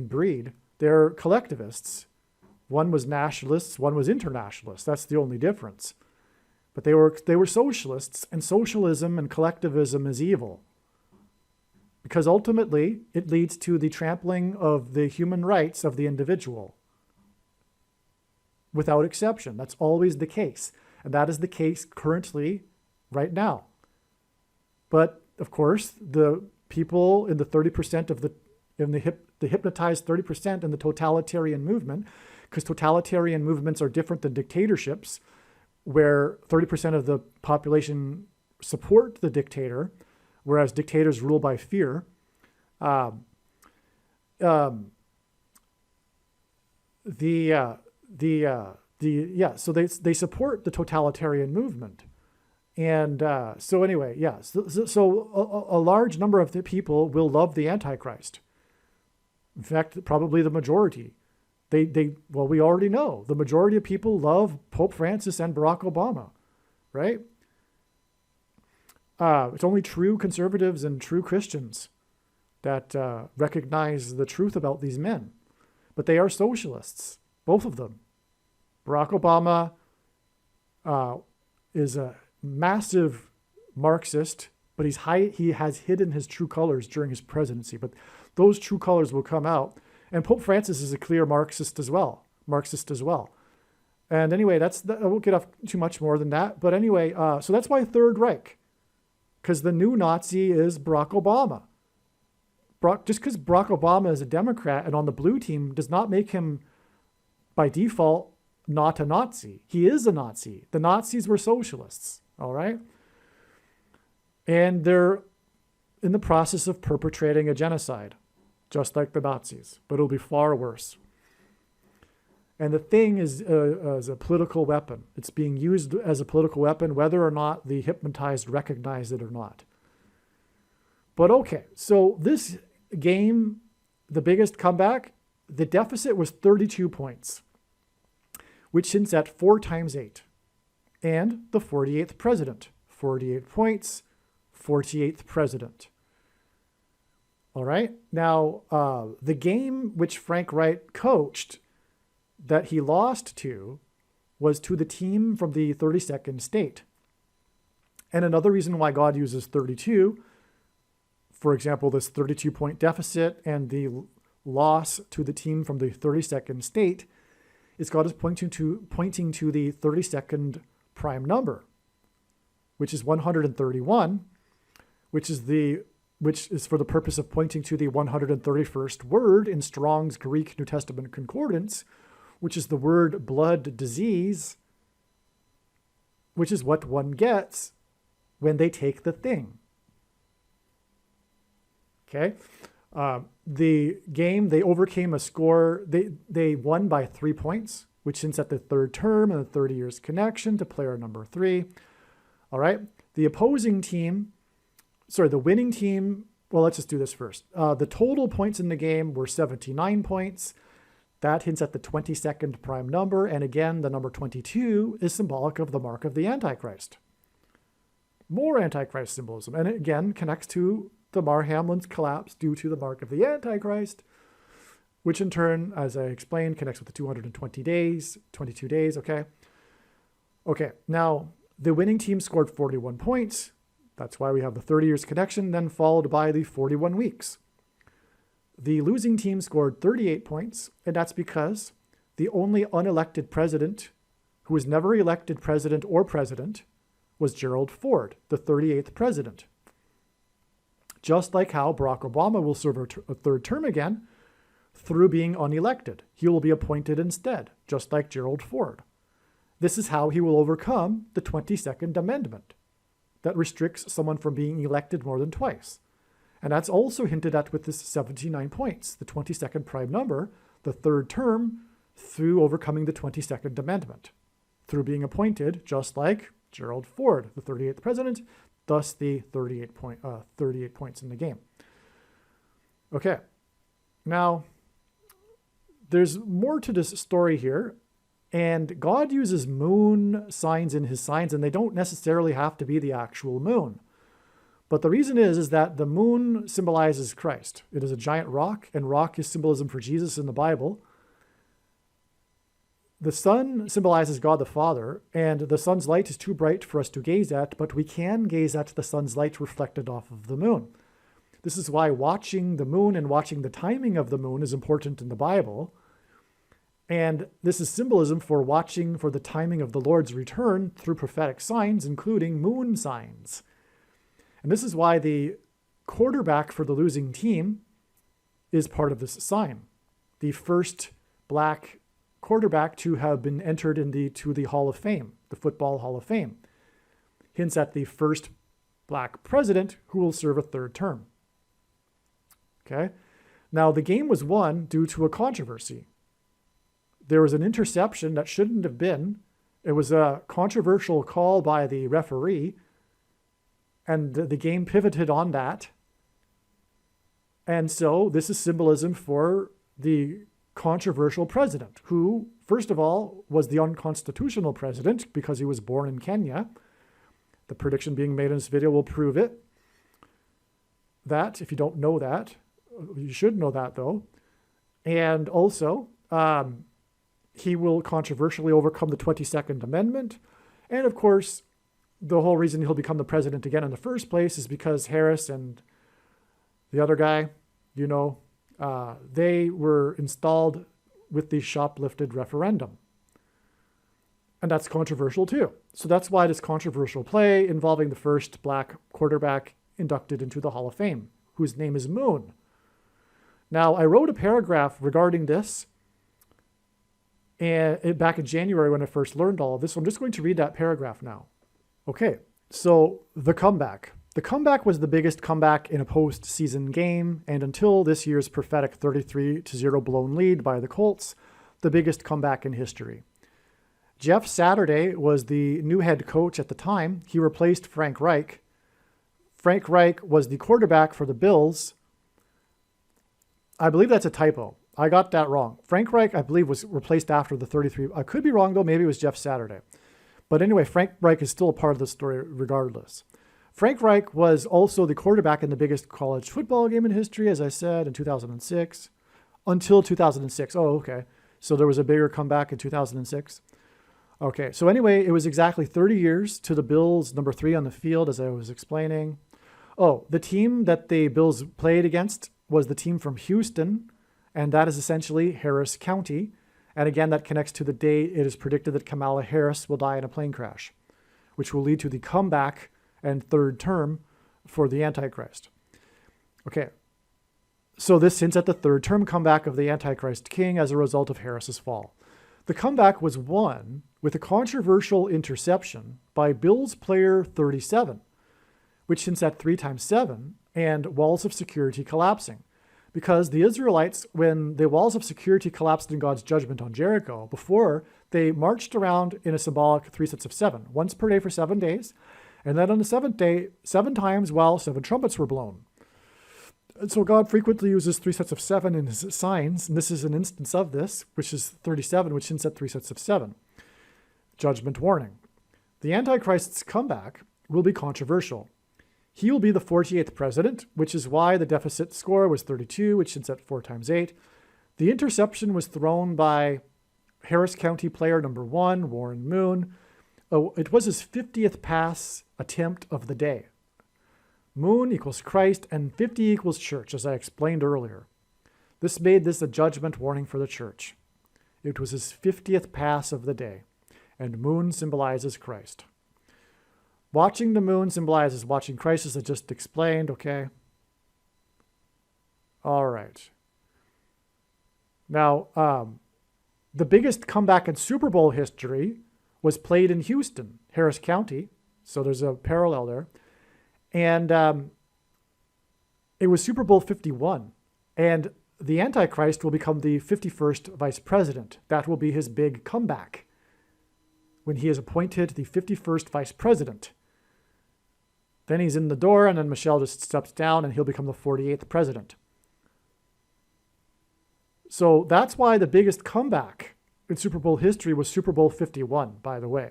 breed. They're collectivists. One was nationalists, one was internationalists. That's the only difference. But they were socialists, and socialism and collectivism is evil. Because ultimately, it leads to the trampling of the human rights of the individual. Without exception. That's always the case. And that is the case currently, right now. But, of course, the people in the 30% of the hypnotized 30% in the totalitarian movement, because totalitarian movements are different than dictatorships, where 30% of the population support the dictator, whereas dictators rule by fear. So they support the totalitarian movement. And so anyway, so a large number of the people will love the Antichrist. In fact, probably the majority. Well, we already know the majority of people love Pope Francis and Barack Obama, right? It's only true conservatives and true Christians that recognize the truth about these men. But they are socialists, both of them. Barack Obama is a massive Marxist, but he has hidden his true colors during his presidency. But those true colors will come out. And Pope Francis is a clear Marxist as well. And anyway, I won't get off too much more than that. But anyway, so that's why Third Reich, because the new Nazi is Barack Obama. Just because Barack Obama is a Democrat and on the blue team does not make him, by default, not a Nazi. He is a Nazi. The Nazis were socialists, all right? And they're in the process of perpetrating a genocide, just like the Nazis, but it'll be far worse. And the thing is a political weapon. It's being used as a political weapon, whether or not the hypnotized recognize it or not. But okay, so this game, the biggest comeback, the deficit was 32 points, which hints at 4 times 8. And the 48th president, 48 points, 48th president. All right. Now, the game which Frank Wright coached that he lost to was to the team from the 32nd state. And another reason why God uses 32, for example, this 32-point deficit and the loss to the team from the 32nd state, is God is pointing to the 32nd prime number, which is 131, which is for the purpose of pointing to the 131st word in Strong's Greek New Testament Concordance, which is the word blood disease, which is what one gets when they take the thing. Okay? The game, they overcame a score. They won by 3 points, which hints at the third term and the 30 years connection to player number 3. All right? The winning team, well, let's just do this first. The total points in the game were 79 points. That hints at the 22nd prime number. And again, the number 22 is symbolic of the mark of the Antichrist. More Antichrist symbolism. And it again connects to the Mar Hamlin's collapse due to the mark of the Antichrist, which in turn, as I explained, connects with the 220 days, 22 days, okay? Okay, now the winning team scored 41 points. That's why we have the 30 years connection, then followed by the 41 weeks. The losing team scored 38 points, and that's because the only unelected president who was never elected president was Gerald Ford, the 38th president. Just like how Barack Obama will serve a third term again through being unelected. He will be appointed instead, just like Gerald Ford. This is how he will overcome the 22nd Amendment that restricts someone from being elected more than twice. And that's also hinted at with this 79 points, the 22nd prime number, the third term, through overcoming the 22nd amendment, through being appointed, just like Gerald Ford, the 38th president, thus the 38 points in the game. Okay, now there's more to this story here, and God uses moon signs in his signs, and they don't necessarily have to be the actual moon. But the reason is that the moon symbolizes Christ. It is a giant rock, and rock is symbolism for Jesus in the Bible. The sun symbolizes God the Father, and the sun's light is too bright for us to gaze at, but we can gaze at the sun's light reflected off of the moon. This is why watching the moon and watching the timing of the moon is important in the Bible. And this is symbolism for watching for the timing of the Lord's return through prophetic signs, including moon signs. And this is why the quarterback for the losing team is part of this sign. The first black quarterback to have been entered to the Hall of Fame, the Football Hall of Fame. Hints at the first black president who will serve a third term. Okay. Now, the game was won due to a controversy. There was an interception that shouldn't have been. It was a controversial call by the referee, and the game pivoted on that. And so this is symbolism for the controversial president, who, first of all, was the unconstitutional president because he was born in Kenya. The prediction being made in this video will prove it. That, if you don't know that, you should know that though. And also, he will controversially overcome the 22nd Amendment. And of course, the whole reason he'll become the president again in the first place is because Harris and the other guy, they were installed with the shoplifted referendum. And that's controversial too. So that's why this controversial play involving the first black quarterback inducted into the Hall of Fame, whose name is Moon. Now, I wrote a paragraph regarding this back in January when I first learned all of this. So I'm just going to read that paragraph now. Okay, so the comeback. The comeback was the biggest comeback in a postseason game, and until this year's prophetic 33-0 blown lead by the Colts, the biggest comeback in history. Jeff Saturday was the new head coach at the time. He replaced Frank Reich. Frank Reich was the quarterback for the Bills. I believe that's a typo. I got that wrong. Frank Reich, I believe, was replaced after the 33. I could be wrong, though. Maybe it was Jeff Saturday. But anyway, Frank Reich is still a part of the story regardless. Frank Reich was also the quarterback in the biggest college football game in history, as I said, in 2006. Until 2006. Oh, okay. So there was a bigger comeback in 2006. Okay, so anyway, it was exactly 30 years to the Bills' number 3 on the field, as I was explaining. Oh, the team that the Bills played against was the team from Houston, and that is essentially Harris County. And again, that connects to the day it is predicted that Kamala Harris will die in a plane crash, which will lead to the comeback and third term for the Antichrist. Okay, so this hints at the third term comeback of the Antichrist king as a result of Harris's fall. The comeback was won with a controversial interception by Bills player 37, which hints at 3 times 7 and walls of security collapsing. Because the Israelites, when the walls of security collapsed in God's judgment on Jericho, before they marched around in a symbolic 3 sets of 7, once per day for 7 days, and then on the 7th day, 7 times while 7 trumpets were blown. And so God frequently uses 3 sets of 7 in his signs, and this is an instance of this, which is 37, which hints at 3 sets of 7. Judgment warning. The Antichrist's comeback will be controversial. He will be the 48th president, which is why the deficit score was 32, which hints at 4 times 8. The interception was thrown by Harris County player number 1, Warren Moon. Oh, it was his 50th pass attempt of the day. Moon equals Christ, and 50 equals church, as I explained earlier. This made this a judgment warning for the church. It was his 50th pass of the day, and moon symbolizes Christ. Watching the moon symbolizes watching Christ, as I just explained, okay? All right. Now, the biggest comeback in Super Bowl history was played in Houston, Harris County, so there's a parallel there. And It was Super Bowl 51. And the Antichrist will become the 51st vice president. That will be his big comeback when he is appointed the 51st vice president. Then he's in the door, and then Michelle just steps down, and he'll become the 48th president. So that's why the biggest comeback in Super Bowl history was Super Bowl 51, by the way.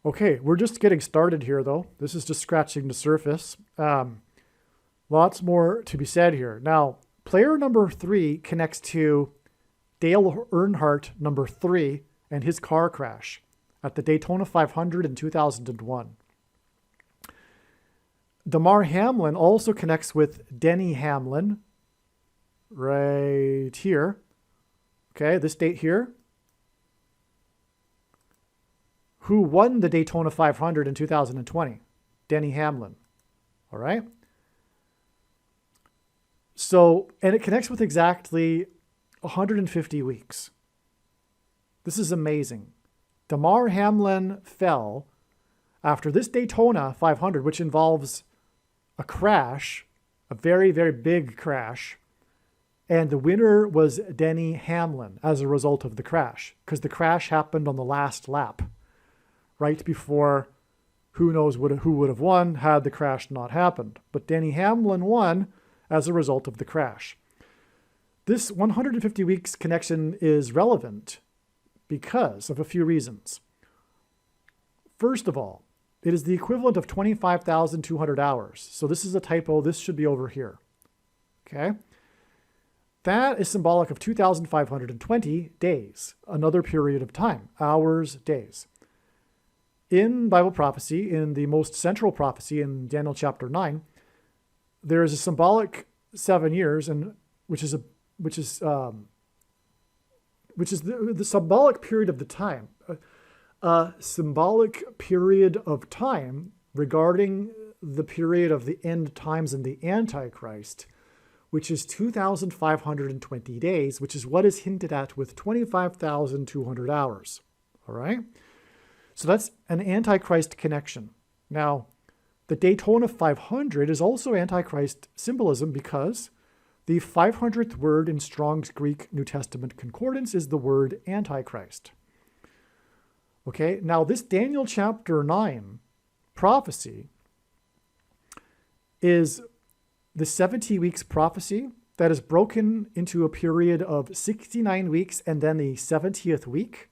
Okay, we're just getting started here, though. This is just scratching the surface. Lots more to be said here. Now, player number 3 connects to Dale Earnhardt number 3 and his car crash at the Daytona 500 in 2001. Damar Hamlin also connects with Denny Hamlin right here. Okay, this date here. Who won the Daytona 500 in 2020? Denny Hamlin. All right. So, and it connects with exactly 150 weeks. This is amazing. Damar Hamlin fell after this Daytona 500, which involves a crash, a very, very big crash. And the winner was Denny Hamlin as a result of the crash, because the crash happened on the last lap, right before who knows who would have won had the crash not happened. But Denny Hamlin won as a result of the crash. This 150 weeks connection is relevant because of a few reasons. First of all, it is the equivalent of 25,200 hours. So this is a typo. This should be over here. Okay? That is symbolic of 2,520 days, another period of time, hours, days. In Bible prophecy, in the most central prophecy in Daniel chapter 9, there is a symbolic 7 years, and which is the symbolic period of the time, a symbolic period of time regarding the period of the end times and the Antichrist, which is 2,520 days, which is what is hinted at with 25,200 hours. All right? So that's an Antichrist connection. Now, the Daytona 500 is also Antichrist symbolism because the 500th word in Strong's Greek New Testament Concordance is the word Antichrist. Okay, now this Daniel chapter 9 prophecy is the 70 weeks prophecy that is broken into a period of 69 weeks and then the 70th week.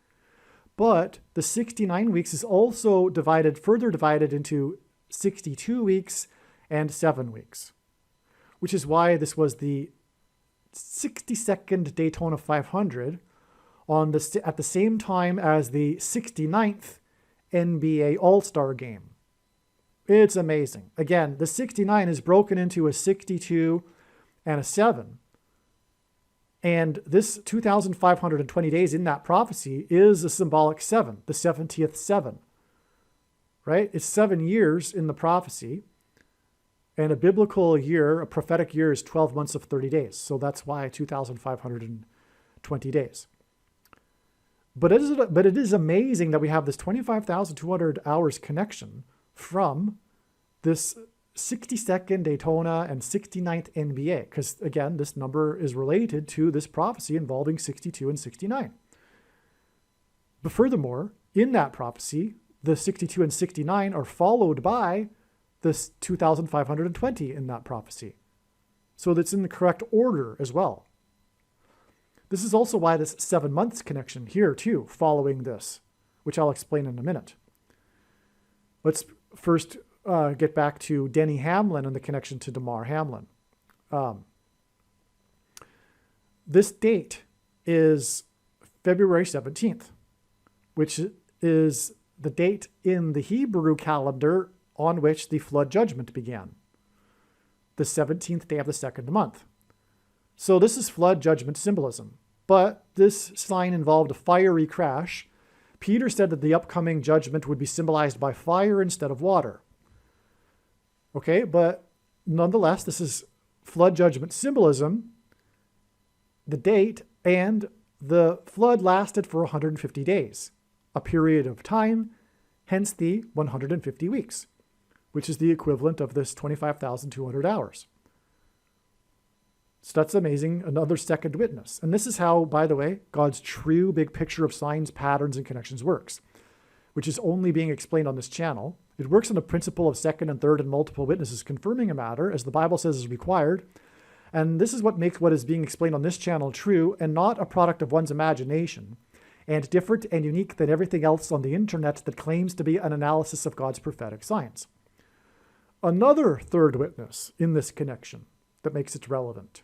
But the 69 weeks is also further divided into 62 weeks and 7 weeks, which is why this was the 62nd Daytona 500 at the same time as the 69th NBA All-Star Game. It's amazing. Again, the 69 is broken into a 62 and a 7. And this 2,520 days in that prophecy is a symbolic 7, the 70th 7. Right? It's 7 years in the prophecy. And a biblical year, a prophetic year, is 12 months of 30 days. So that's why 2,520 days. But it is amazing that we have this 25,200 hours connection from this 62nd Daytona and 69th NBA. Because, again, this number is related to this prophecy involving 62 and 69. But furthermore, in that prophecy, the 62 and 69 are followed by this 2,520 in that prophecy. So that's in the correct order as well. This is also why this 7 months connection here too, following this, which I'll explain in a minute. Let's first get back to Denny Hamlin and the connection to Damar Hamlin. This date is February 17th, which is the date in the Hebrew calendar on which the flood judgment began, the 17th day of the second month. So this is flood judgment symbolism, but this sign involved a fiery crash. Peter said that the upcoming judgment would be symbolized by fire instead of water. Okay, but nonetheless, this is flood judgment symbolism, the date, and the flood lasted for 150 days, a period of time, hence the 150 weeks. which is the equivalent of this 25,200 hours. So that's amazing. Another second witness. And this is how, by the way, God's true big picture of signs, patterns, and connections works, which is only being explained on this channel. It works on the principle of second and third and multiple witnesses confirming a matter, as the Bible says is required. And this is what makes what is being explained on this channel true and not a product of one's imagination, and different and unique than everything else on the internet that claims to be an analysis of God's prophetic signs. Another third witness in this connection that makes it relevant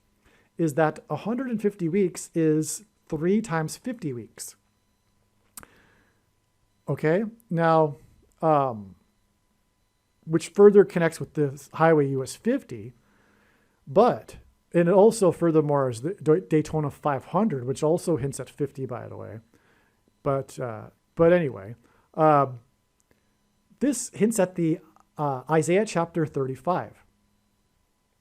is that 150 weeks is 3 times 50 weeks. Okay, now, which further connects with the Highway US 50, and it also furthermore is the Daytona 500, which also hints at 50, by the way. But anyway, this hints at the Isaiah chapter 35.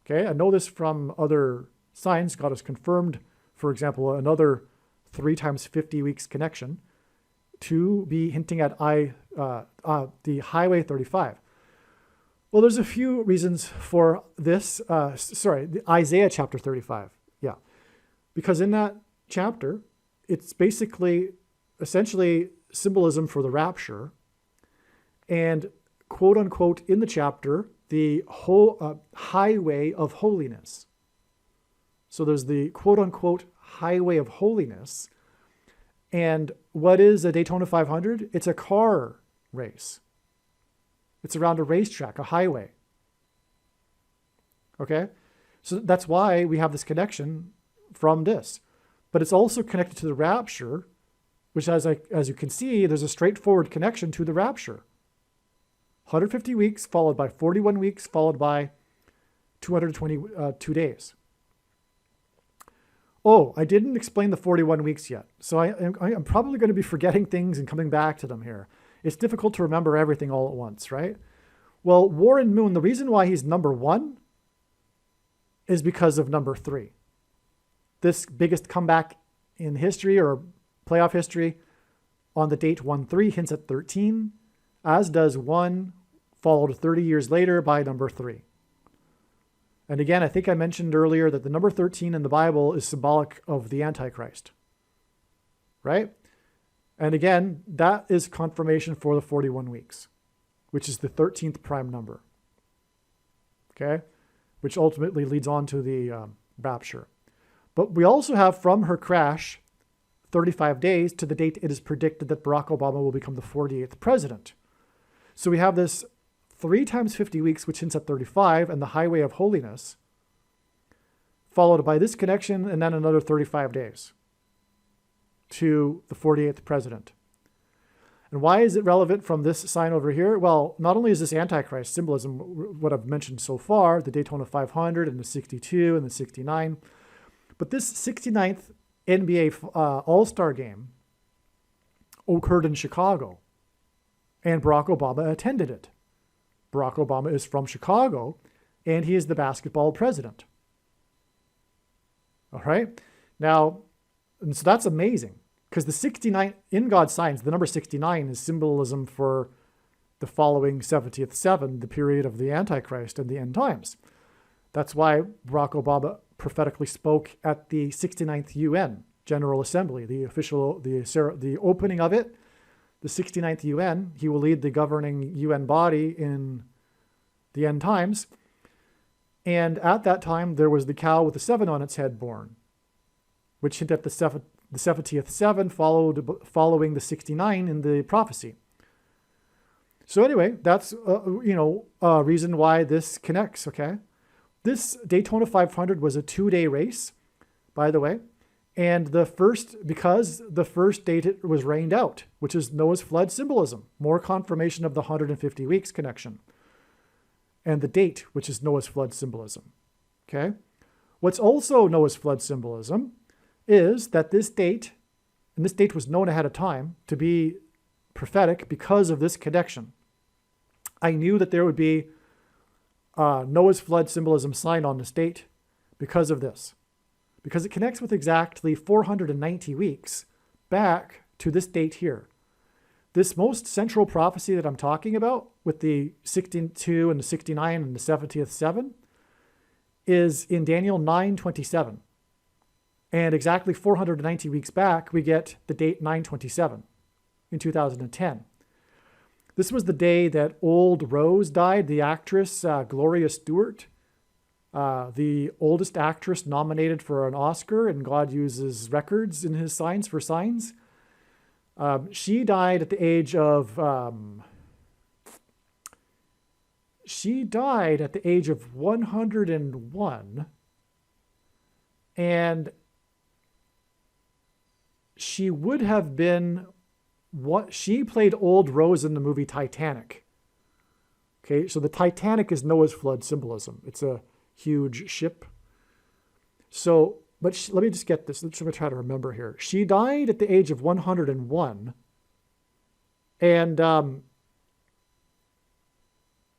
Okay, I know this from other signs. God has confirmed, for example, another 3 times 50 weeks connection to be hinting at the Highway 35. Well, there's a few reasons for this. The Isaiah chapter 35. Yeah, because in that chapter, it's essentially symbolism for the rapture, and quote unquote in the chapter, the whole highway of holiness. So there's the quote unquote highway of holiness. And what is a Daytona 500? It's a car race. It's around a racetrack, a highway. Okay? So that's why we have this connection from this. But it's also connected to the rapture, which as you can see, there's a straightforward connection to the rapture. 150 weeks followed by 41 weeks followed by 222 days. Oh, I didn't explain the 41 weeks yet. So I'm probably going to be forgetting things and coming back to them here. It's difficult to remember everything all at once, right? Well, Warren Moon, the reason why he's number 1 is because of number 3. This biggest comeback in history or playoff history on the date 1-3 hints at 13, as does 1 followed 30 years later by number 3. And again, I think I mentioned earlier that the number 13 in the Bible is symbolic of the Antichrist, right? And again, that is confirmation for the 41 weeks, which is the 13th prime number, okay? Which ultimately leads on to the rapture. But we also have from her crash 35 days to the date it is predicted that Barack Obama will become the 48th president. So we have this 3 times 50 weeks, which hints at 35, and the highway of holiness, followed by this connection and then another 35 days to the 48th president. And why is it relevant from this sign over here? Well, not only is this Antichrist symbolism, what I've mentioned so far, the Daytona 500 and the 62 and the 69, but this 69th NBA All-Star game occurred in Chicago, and Barack Obama attended it. Barack Obama is from Chicago, and he is the basketball president. All right? Now, and so that's amazing, because the 69, in God's signs, the number 69 is symbolism for the following 70th seven, the period of the Antichrist and the end times. That's why Barack Obama prophetically spoke at the 69th UN General Assembly, the opening of it, the 69th UN. He will lead the governing UN body in the end times. And at that time, there was the cow with the 7 on its head born, which hinted at the 70th seven following the 69 in the prophecy. So anyway, that's a reason why this connects, okay? This Daytona 500 was a 2-day race, by the way. And because the first date it was rained out, which is Noah's flood symbolism, more confirmation of the 150 weeks connection. And the date, which is Noah's flood symbolism. Okay? What's also Noah's flood symbolism is that this date, and this date was known ahead of time to be prophetic because of this connection. I knew that there would be Noah's flood symbolism signed on this date because of this. Because it connects with exactly 490 weeks back to this date here. this most central prophecy that I'm talking about with the 62 and the 69 and the 70th 7 is in Daniel 9:27. And exactly 490 weeks back, we get the date 9/27 in 2010. This was the day that Old Rose died, the actress Gloria Stewart, the oldest actress nominated for an Oscar, and God uses records in his signs for signs. She died at the age of 101, and she would have been she played Old Rose in the movie Titanic. Okay, so the Titanic is Noah's flood symbolism. It's a huge ship. So, but let me just get this. Let's try to remember here. She died at the age of 101, and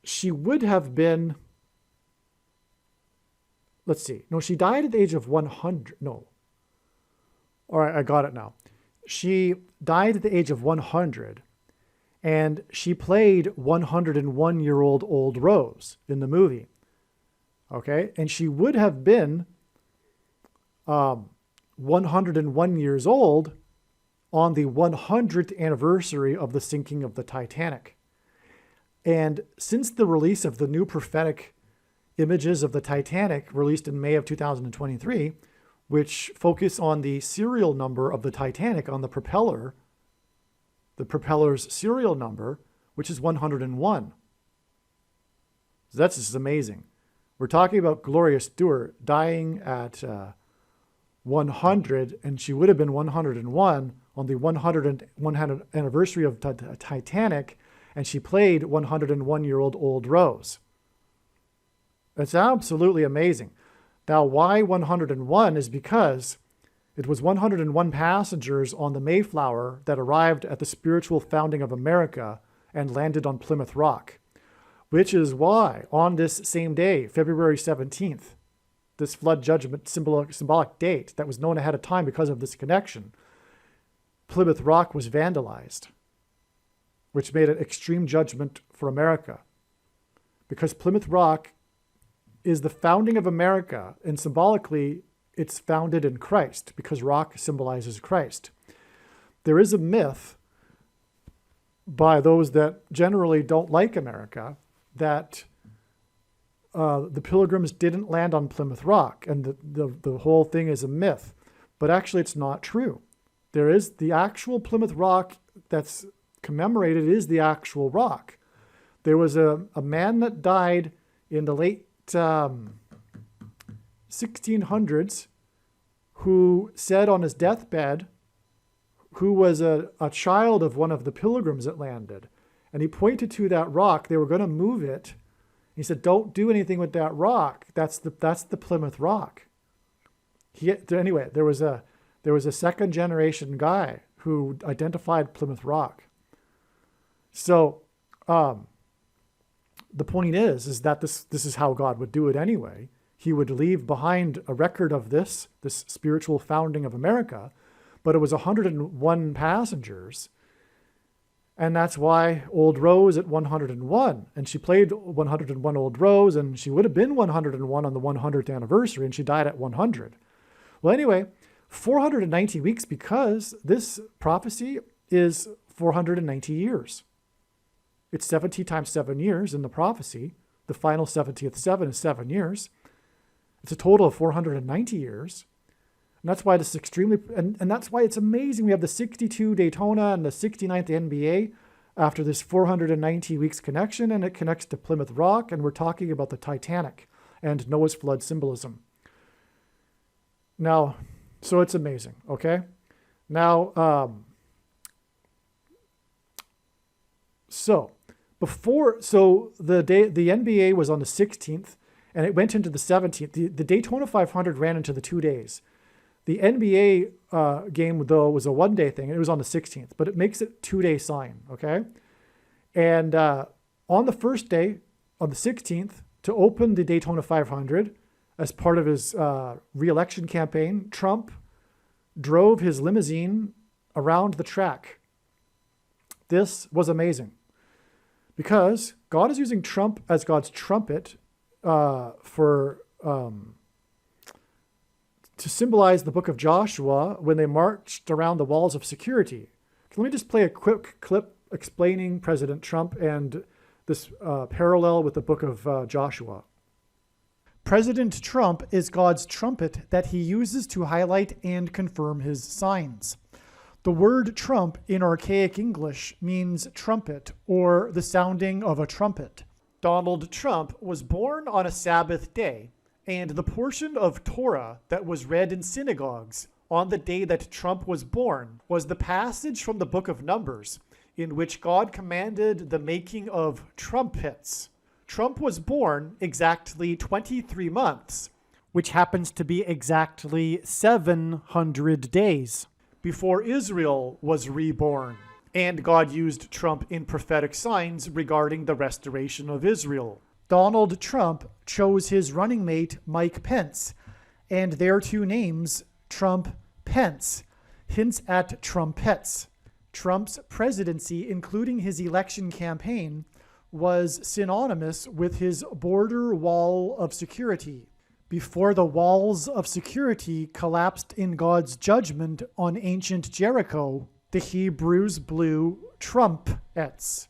she would have been. Let's see. No, she died at the age of 100. No. All right, I got it now. She died at the age of 100, and she played 101-year-old Old Rose in the movie. Okay, and she would have been 101 years old on the 100th anniversary of the sinking of the Titanic. And since the release of the new prophetic images of the Titanic released in May of 2023, which focus on the serial number of the Titanic on the propeller's serial number, which is 101. So that's just amazing. We're talking about Gloria Stewart dying at 100, and she would have been 101 on the 100th anniversary of Titanic, and she played 101-year-old Old Rose. That's absolutely amazing. Now, why 101 is because it was 101 passengers on the Mayflower that arrived at the spiritual founding of America and landed on Plymouth Rock, which is why on this same day, February 17th, this flood judgment symbolic date that was known ahead of time because of this connection, Plymouth Rock was vandalized, which made an extreme judgment for America. Because Plymouth Rock is the founding of America, and symbolically, it's founded in Christ, because rock symbolizes Christ. There is a myth by those that generally don't like America that the Pilgrims didn't land on Plymouth Rock, and the whole thing is a myth. But actually, it's not true. There is the actual Plymouth Rock that's commemorated is the actual rock. There was a man that died in the late 1600s who said on his deathbed, who was a child of one of the pilgrims that landed. And he pointed to that rock. They were going to move it. He said, don't do anything with that rock. That's the Plymouth Rock. Anyway, there was a second generation guy who identified Plymouth Rock. So the point is that this is how God would do it anyway. He would leave behind a record of this spiritual founding of America, but it was 101 passengers. And that's why Old Rose at 101. And she played 101 Old Rose, and she would have been 101 on the 100th anniversary, and she died at 100. Well, anyway, 490 weeks because this prophecy is 490 years. It's 70 times 7 years in the prophecy. The final 70th 7 is 7 years. It's a total of 490 years. And that's why this is extremely, and that's why it's amazing. We have the 62 Daytona and the 69th NBA after this 490 weeks connection, and it connects to Plymouth Rock, and we're talking about the Titanic and Noah's flood symbolism. Now, so it's amazing, okay? Now, so the NBA was on the 16th, and it went into the 17th. The Daytona 500 ran into the 2 days. The NBA game, though, was a one-day thing, and it was on the 16th, but it makes it 2-day sign, okay? And on the first day, on the 16th, to open the Daytona 500, as part of his re-election campaign, Trump drove his limousine around the track This was amazing because God is using Trump as God's trumpet to symbolize the book of Joshua when they marched around the walls of security. Let me just play a quick clip explaining President Trump and this parallel with the book of Joshua. President Trump is God's trumpet that he uses to highlight and confirm his signs. The word trump in archaic English means trumpet or the sounding of a trumpet. Donald Trump was born on a Sabbath day, and the portion of Torah that was read in synagogues on the day that Trump was born was the passage from the book of Numbers, in which God commanded the making of trumpets. Trump was born exactly 23 months, which happens to be exactly 700 days, before Israel was reborn. And God used Trump in prophetic signs regarding the restoration of Israel. Donald Trump chose his running mate, Mike Pence, and their two names, Trump-Pence, hints at trumpets. Trump's presidency, including his election campaign, was synonymous with his border wall of security. Before the walls of security collapsed in God's judgment on ancient Jericho, the Hebrews blew trumpets.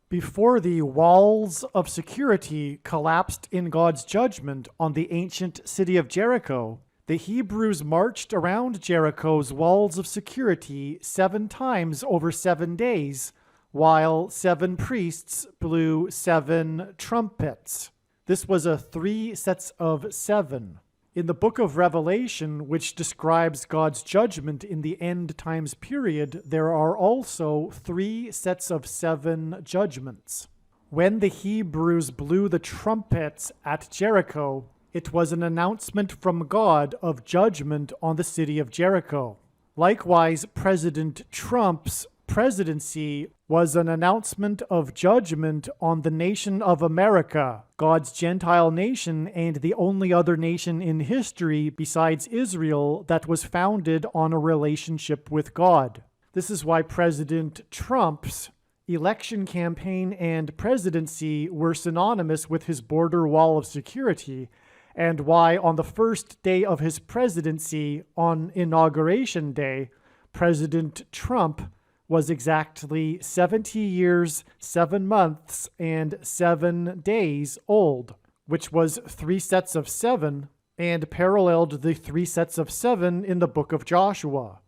Before the walls of security collapsed in God's judgment on the ancient city of Jericho, the Hebrews marched around Jericho's walls of security 7 times over 7 days, while 7 priests blew 7 trumpets. This was a 3 sets of 7. In the book of Revelation, which describes God's judgment in the end times period, there are also 3 sets of 7 judgments. When the Hebrews blew the trumpets at Jericho, it was an announcement from God of judgment on the city of Jericho. Likewise, President Trump's presidency was an announcement of judgment on the nation of America, God's Gentile nation and the only other nation in history besides Israel that was founded on a relationship with God. This is why President Trump's election campaign and presidency were synonymous with his border wall of security, and why on the first day of his presidency, on Inauguration Day, President Trump was exactly 70 years, 7 months, and 7 days old, which was 3 sets of 7 and paralleled the 3 sets of 7 in the book of Joshua.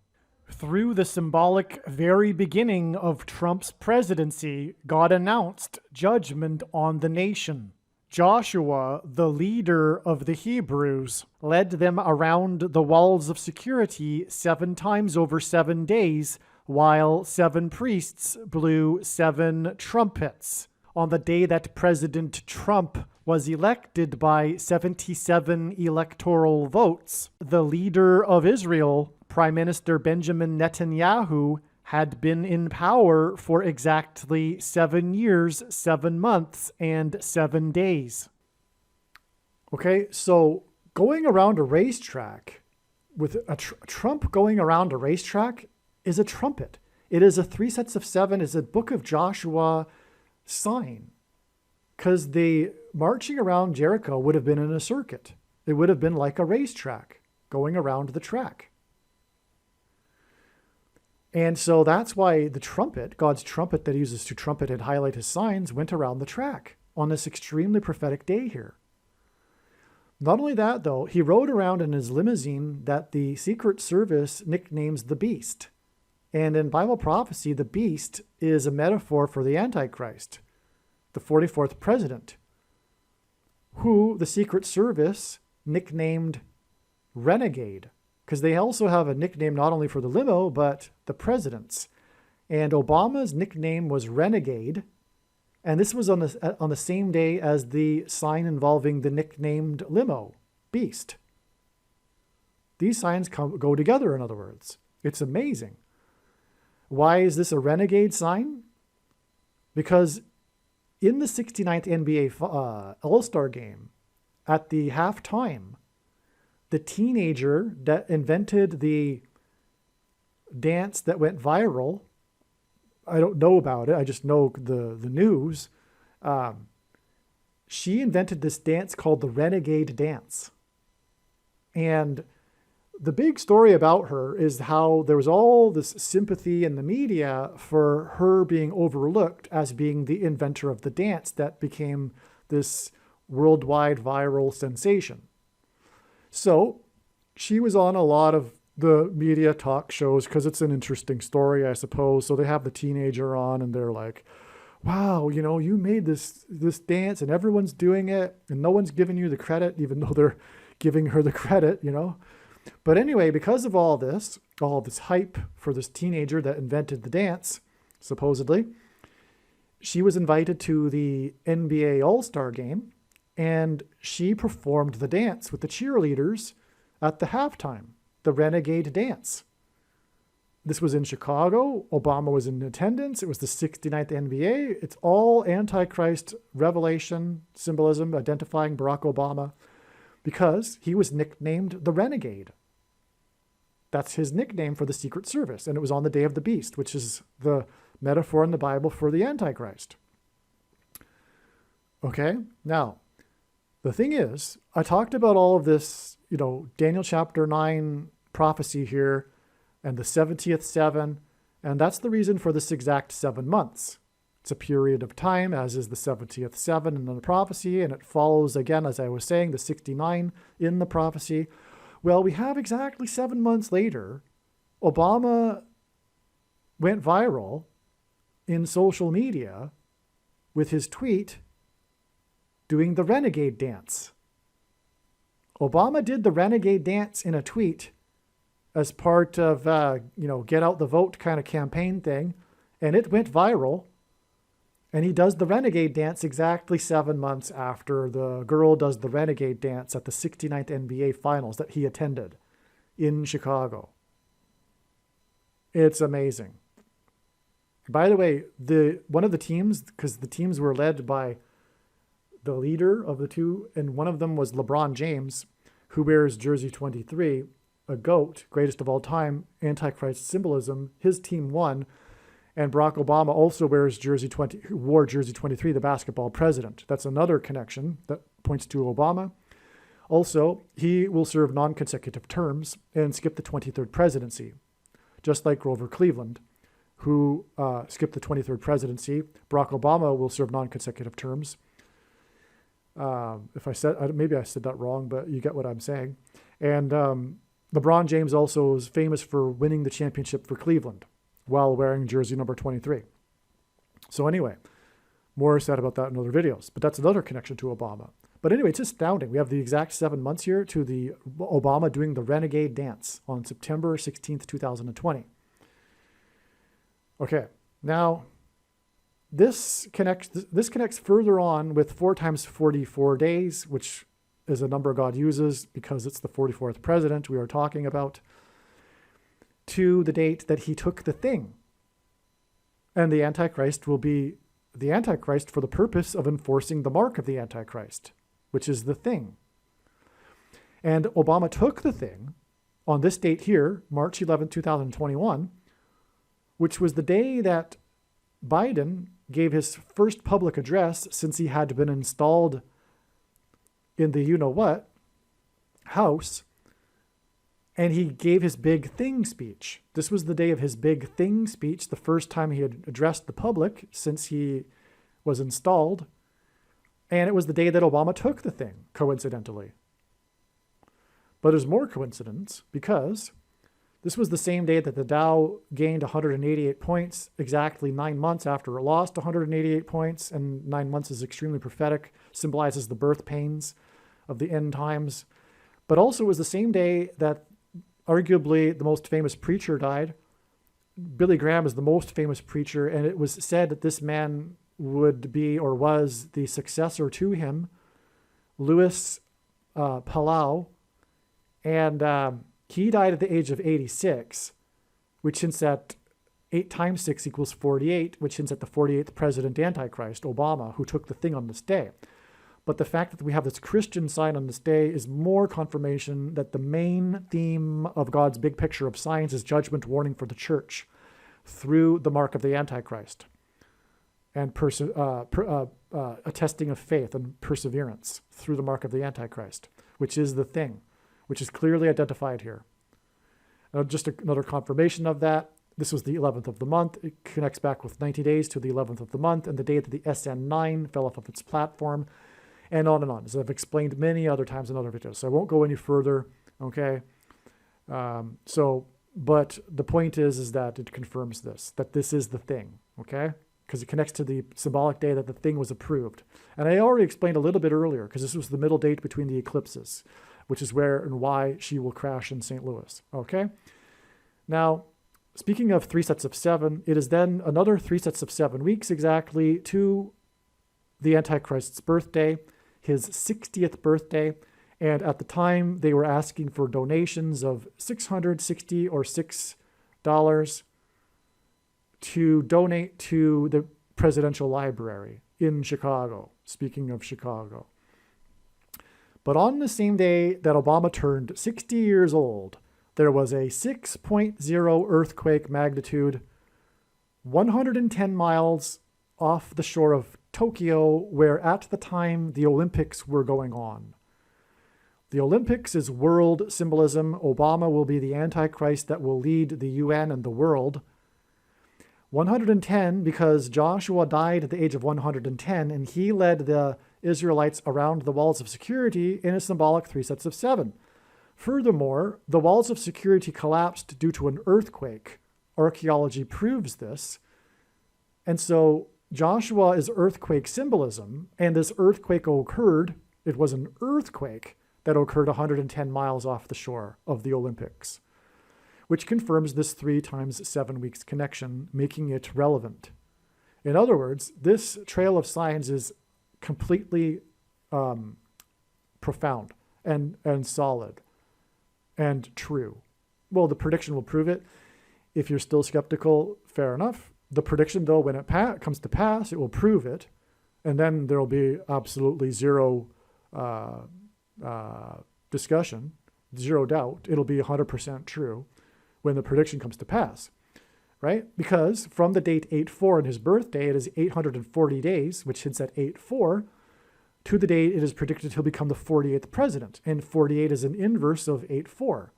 Through the symbolic very beginning of Trump's presidency, God announced judgment on the nation. Joshua, the leader of the Hebrews, led them around the walls of security 7 times over 7 days, while 7 priests blew 7 trumpets. On the day that President Trump was elected by 77 electoral votes, the leader of Israel, Prime Minister Benjamin Netanyahu, had been in power for exactly 7 years, 7 months, and 7 days. Okay, so going around a racetrack, with a Trump going around a racetrack is a trumpet. It is a 3 sets of 7, is a book of Joshua sign. Because the marching around Jericho would have been in a circuit. It would have been like a racetrack, going around the track. And so that's why the trumpet, God's trumpet that he uses to trumpet and highlight his signs, went around the track on this extremely prophetic day here. Not only that, though, he rode around in his limousine that the Secret Service nicknames the Beast. And in Bible prophecy, the beast is a metaphor for the Antichrist, the 44th president, who the Secret Service nicknamed Renegade, because they also have a nickname not only for the limo, but the presidents. And Obama's nickname was Renegade, and this was on the same day as the sign involving the nicknamed limo, Beast. These signs go together, in other words. It's amazing. Why is this a renegade sign? Because in the 69th NBA All-Star game, at the halftime, the teenager that invented the dance that went viral I don't know about it. I just know the news. She invented this dance called the Renegade Dance. And the big story about her is how there was all this sympathy in the media for her being overlooked as being the inventor of the dance that became this worldwide viral sensation. So she was on a lot of the media talk shows because it's an interesting story, I suppose. So they have the teenager on and they're like, wow, you made this dance and everyone's doing it and no one's giving you the credit, even though they're giving her the credit, But anyway, because of all this hype for this teenager that invented the dance, supposedly, she was invited to the NBA All-Star game and she performed the dance with the cheerleaders at the halftime, the Renegade Dance. This was in Chicago. Obama was in attendance. It was the 69th NBA. It's all Antichrist revelation, symbolism, identifying Barack Obama because he was nicknamed the Renegade. That's his nickname for the Secret Service. And it was on the day of the beast, which is the metaphor in the Bible for the Antichrist. Okay, now, the thing is, I talked about all of this, Daniel chapter 9 prophecy here, and the 70th seven, and that's the reason for this exact 7 months. It's a period of time, as is the 70th seven in the prophecy, and it follows again, as I was saying, the 69 in the prophecy. Well, we have exactly 7 months later, Obama went viral in social media with his tweet doing the Renegade Dance. Obama did the Renegade Dance in a tweet as part of, get out the vote kind of campaign thing. And it went viral. And he does the Renegade Dance exactly 7 months after the girl does the Renegade Dance at the 69th NBA Finals that he attended in Chicago. It's amazing. By the way, one of the teams, because the teams were led by the leader of the two, and one of them was LeBron James, who wears jersey 23, a GOAT, greatest of all time, Antichrist symbolism. His team won, and Barack Obama also wore jersey 23, the basketball president. That's another connection that points to Obama. Also, he will serve non-consecutive terms and skip the 23rd presidency, just like Grover Cleveland, who skipped the 23rd presidency. Barack Obama will serve non-consecutive terms. Maybe I said that wrong, but you get what I'm saying. And LeBron James also is famous for winning the championship for Cleveland while wearing jersey number 23. So anyway, more said about that in other videos, but that's another connection to Obama. But anyway, it's astounding. We have the exact 7 months here to the Obama doing the Renegade Dance on September 16th, 2020. Okay, now this connects further on with 4 times 44 days, which is a number God uses because it's the 44th president we are talking about, to the date that he took the thing. And the Antichrist will be the Antichrist for the purpose of enforcing the mark of the Antichrist, which is the thing. And Obama took the thing on this date here, March 11, 2021, which was the day that Biden gave his first public address since he had been installed in the you-know-what house, and he gave his big thing speech. This was the day of his big thing speech, the first time he had addressed the public since he was installed, and it was the day that Obama took the thing, coincidentally. But there's more coincidence because this was the same day that the Dow gained 188 points, exactly 9 months after it lost 188 points, and 9 months is extremely prophetic, symbolizes the birth pains of the end times. But also it was the same day that arguably the most famous preacher died. Billy Graham is the most famous preacher, and it was said that this man would be or was the successor to him, Louis Palau, and he died at the age of 86, which hints at 8 times 6 equals 48, which hints at the 48th president Antichrist, Obama, who took the thing on this day. But the fact that we have this Christian sign on this day is more confirmation that the main theme of God's big picture of science is judgment warning for the church. through the mark of the Antichrist, and a testing of faith and perseverance through the mark of the Antichrist, which is the thing, which is clearly identified here. Just another confirmation of that. This was the 11th of the month. It connects back with 90 days to the 11th of the month and the day that the SN9 fell off of its platform, and on, as I've explained many other times in other videos. So I won't go any further, okay? But the point is that it confirms this, that this is the thing, okay? Because it connects to the symbolic day that the thing was approved. And I already explained a little bit earlier, because this was the middle date between the eclipses, which is where and why she will crash in St. Louis, okay? Now, speaking of 3 sets of 7, it is then another 3 sets of 7 weeks exactly to the Antichrist's birthday, his 60th birthday. And at the time, they were asking for donations of $660 or $6 to donate to the Presidential Library in Chicago, speaking of Chicago. But on the same day that Obama turned 60 years old, there was a 6.0 earthquake magnitude 110 miles off the shore of Tokyo, where at the time the Olympics were going on. The Olympics is world symbolism. Obama will be the Antichrist that will lead the UN and the world. 110 because Joshua died at the age of 110, and he led the Israelites around the walls of security in a symbolic 3 sets of 7. Furthermore, the walls of security collapsed due to an earthquake. Archaeology proves this. And so Joshua is earthquake symbolism, and this earthquake occurred. It was an earthquake that occurred 110 miles off the shore of the Olympics, which confirms this 3 times 7 weeks connection, making it relevant. In other words, this trail of signs is completely profound and solid and true. Well, the prediction will prove it. If you're still skeptical, fair enough. The prediction, though, when it comes to pass, it will prove it, and then there will be absolutely zero discussion, zero doubt. It'll be 100% true when the prediction comes to pass, right? Because from the date 8-4 in his birthday, it is 840 days, which hints at 8-4, to the date it is predicted he'll become the 48th president, and 48 is an inverse of 8-4.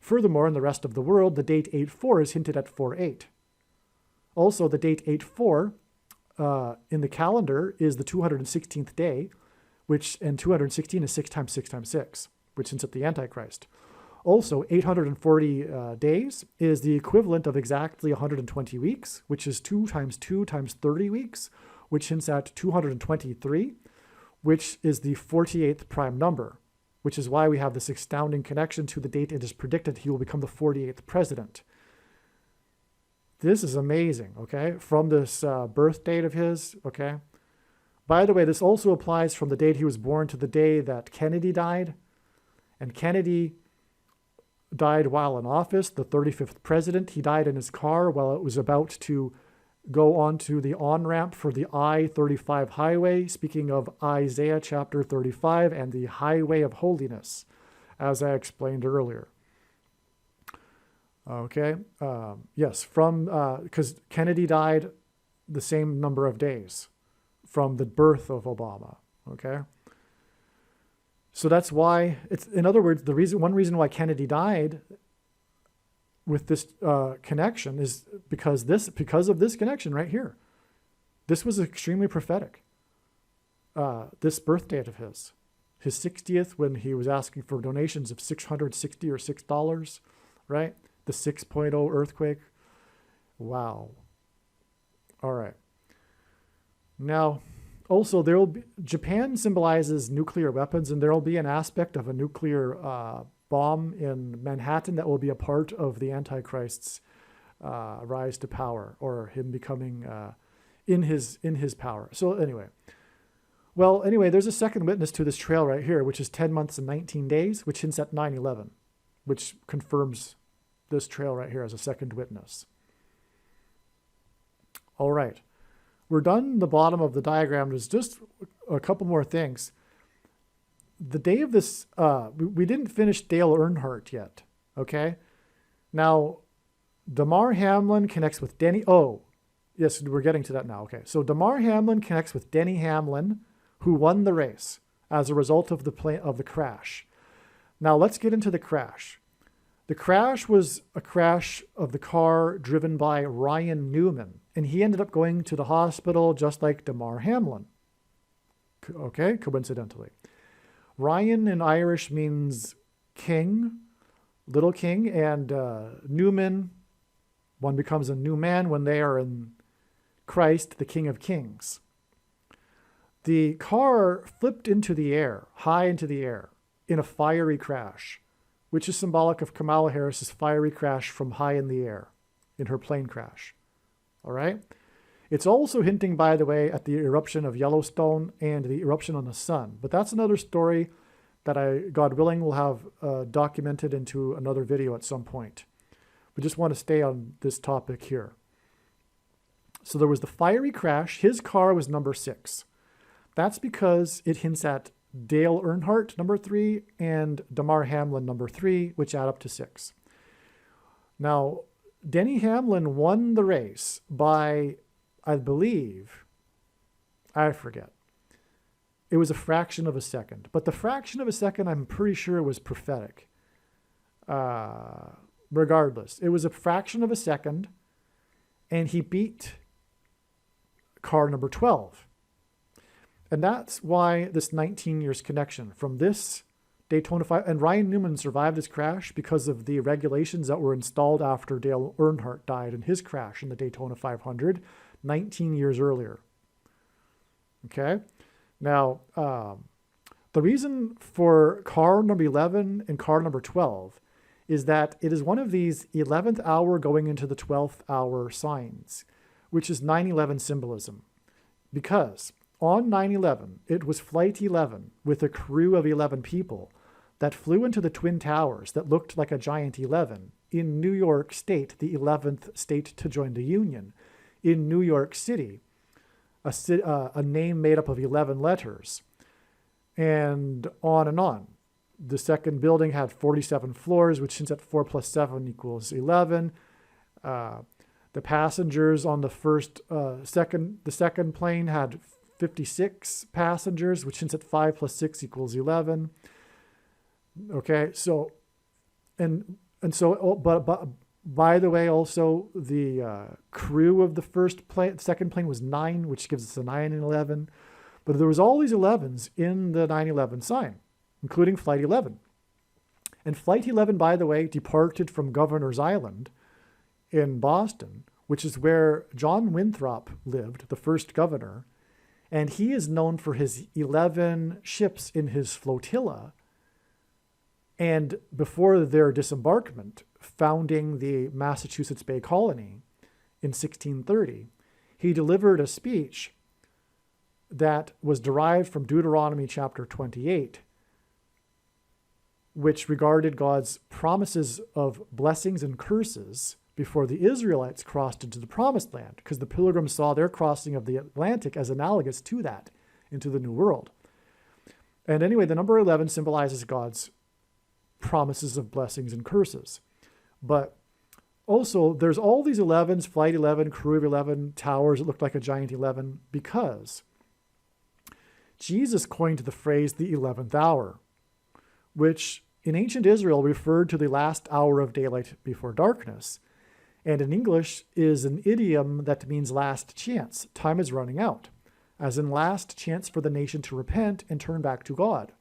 Furthermore, in the rest of the world, the date 8-4 is hinted at 4-8. Also, the date 8-4 in the calendar is the 216th day, and 216 is 6 times 6 times 6, which hints at the Antichrist. Also, 840 days is the equivalent of exactly 120 weeks, which is 2 times 2 times 30 weeks, which hints at 223, which is the 48th prime number, which is why we have this astounding connection to the date it is predicted he will become the 48th president. This is amazing, okay, from this birth date of his, okay? By the way, this also applies from the date he was born to the day that Kennedy died. And Kennedy died while in office, the 35th president. He died in his car while it was about to go onto the on-ramp for the I-35 highway, speaking of Isaiah chapter 35 and the highway of holiness, as I explained earlier. Okay, yes, because Kennedy died the same number of days from the birth of Obama, okay? So that's why, in other words, one reason why Kennedy died with this connection is because of this connection right here. This was extremely prophetic. This birth date of his 60th, when he was asking for donations of 660 or $6, right? The 6.0 earthquake. Wow. All right. Now, also, Japan symbolizes nuclear weapons, and there will be an aspect of a nuclear bomb in Manhattan that will be a part of the Antichrist's rise to power, or him becoming in his power. So anyway, there's a second witness to this trail right here, which is 10 months and 19 days, which hints at 9/11, which confirms this trail right here as a second witness. All right. We're done the bottom of the diagram. There's just a couple more things. The day of this, we didn't finish Dale Earnhardt yet, okay? Now, Damar Hamlin connects with Denny. Oh, yes, we're getting to that now. Okay, so Damar Hamlin connects with Denny Hamlin, who won the race as a result of the crash. Now let's get into the crash. The crash was a crash of the car driven by Ryan Newman, and he ended up going to the hospital just like Damar Hamlin. Okay, coincidentally. Ryan in Irish means king, little king, and Newman, one becomes a new man when they are in Christ, the King of Kings. The car flipped into the air, high into the air, in a fiery crash, which is symbolic of Kamala Harris's fiery crash from high in the air in her plane crash. All right? It's also hinting, by the way, at the eruption of Yellowstone and the eruption on the sun. But that's another story that I, God willing, will have documented into another video at some point. We just want to stay on this topic here. So there was the fiery crash. His car was number 6. That's because it hints at Dale Earnhardt, number 3, and Damar Hamlin, number 3, which add up to 6. Now, Denny Hamlin won the race by, I believe, I forget. It was a fraction of a second. But the fraction of a second, I'm pretty sure, was prophetic. Regardless, it was a fraction of a second, and he beat car number 12. And that's why this 19 years connection from this Daytona 5, and Ryan Newman survived his crash because of the regulations that were installed after Dale Earnhardt died in his crash in the Daytona 500 19 years earlier. Okay. Now, the reason for car number 11 and car number 12 is that it is one of these 11th hour going into the 12th hour signs, which is 9/11 symbolism. Because on 9/11, it was Flight 11 with a crew of 11 people that flew into the Twin Towers that looked like a giant 11 in New York State, the 11th state to join the Union, in New York City, a name made up of 11 letters, and on and on. The second building had 47 floors, which hints at 4 plus 7 equals 11. The passengers on the second plane had 56 passengers, which hints at 5 plus 6 equals 11. Okay, so, but by the way, also the crew of the second plane was 9, which gives us a 9 and 11. But there was all these 11s in the 9/11 sign, including Flight 11. And Flight 11, by the way, departed from Governor's Island in Boston, which is where John Winthrop lived, the first governor. And he is known for his 11 ships in his flotilla. And before their disembarkment, founding the Massachusetts Bay Colony in 1630, he delivered a speech that was derived from Deuteronomy chapter 28, which regarded God's promises of blessings and curses before the Israelites crossed into the promised land, because the pilgrims saw their crossing of the Atlantic as analogous to that into the New World. And anyway, the number 11 symbolizes God's promises of blessings and curses. But also, there's all these 11s, Flight 11, Crew of 11, towers that look like a giant 11, because Jesus coined the phrase the 11th hour, which in ancient Israel referred to the last hour of daylight before darkness. And in English is an idiom that means last chance. Time is running out, as in last chance for the nation to repent and turn back to God,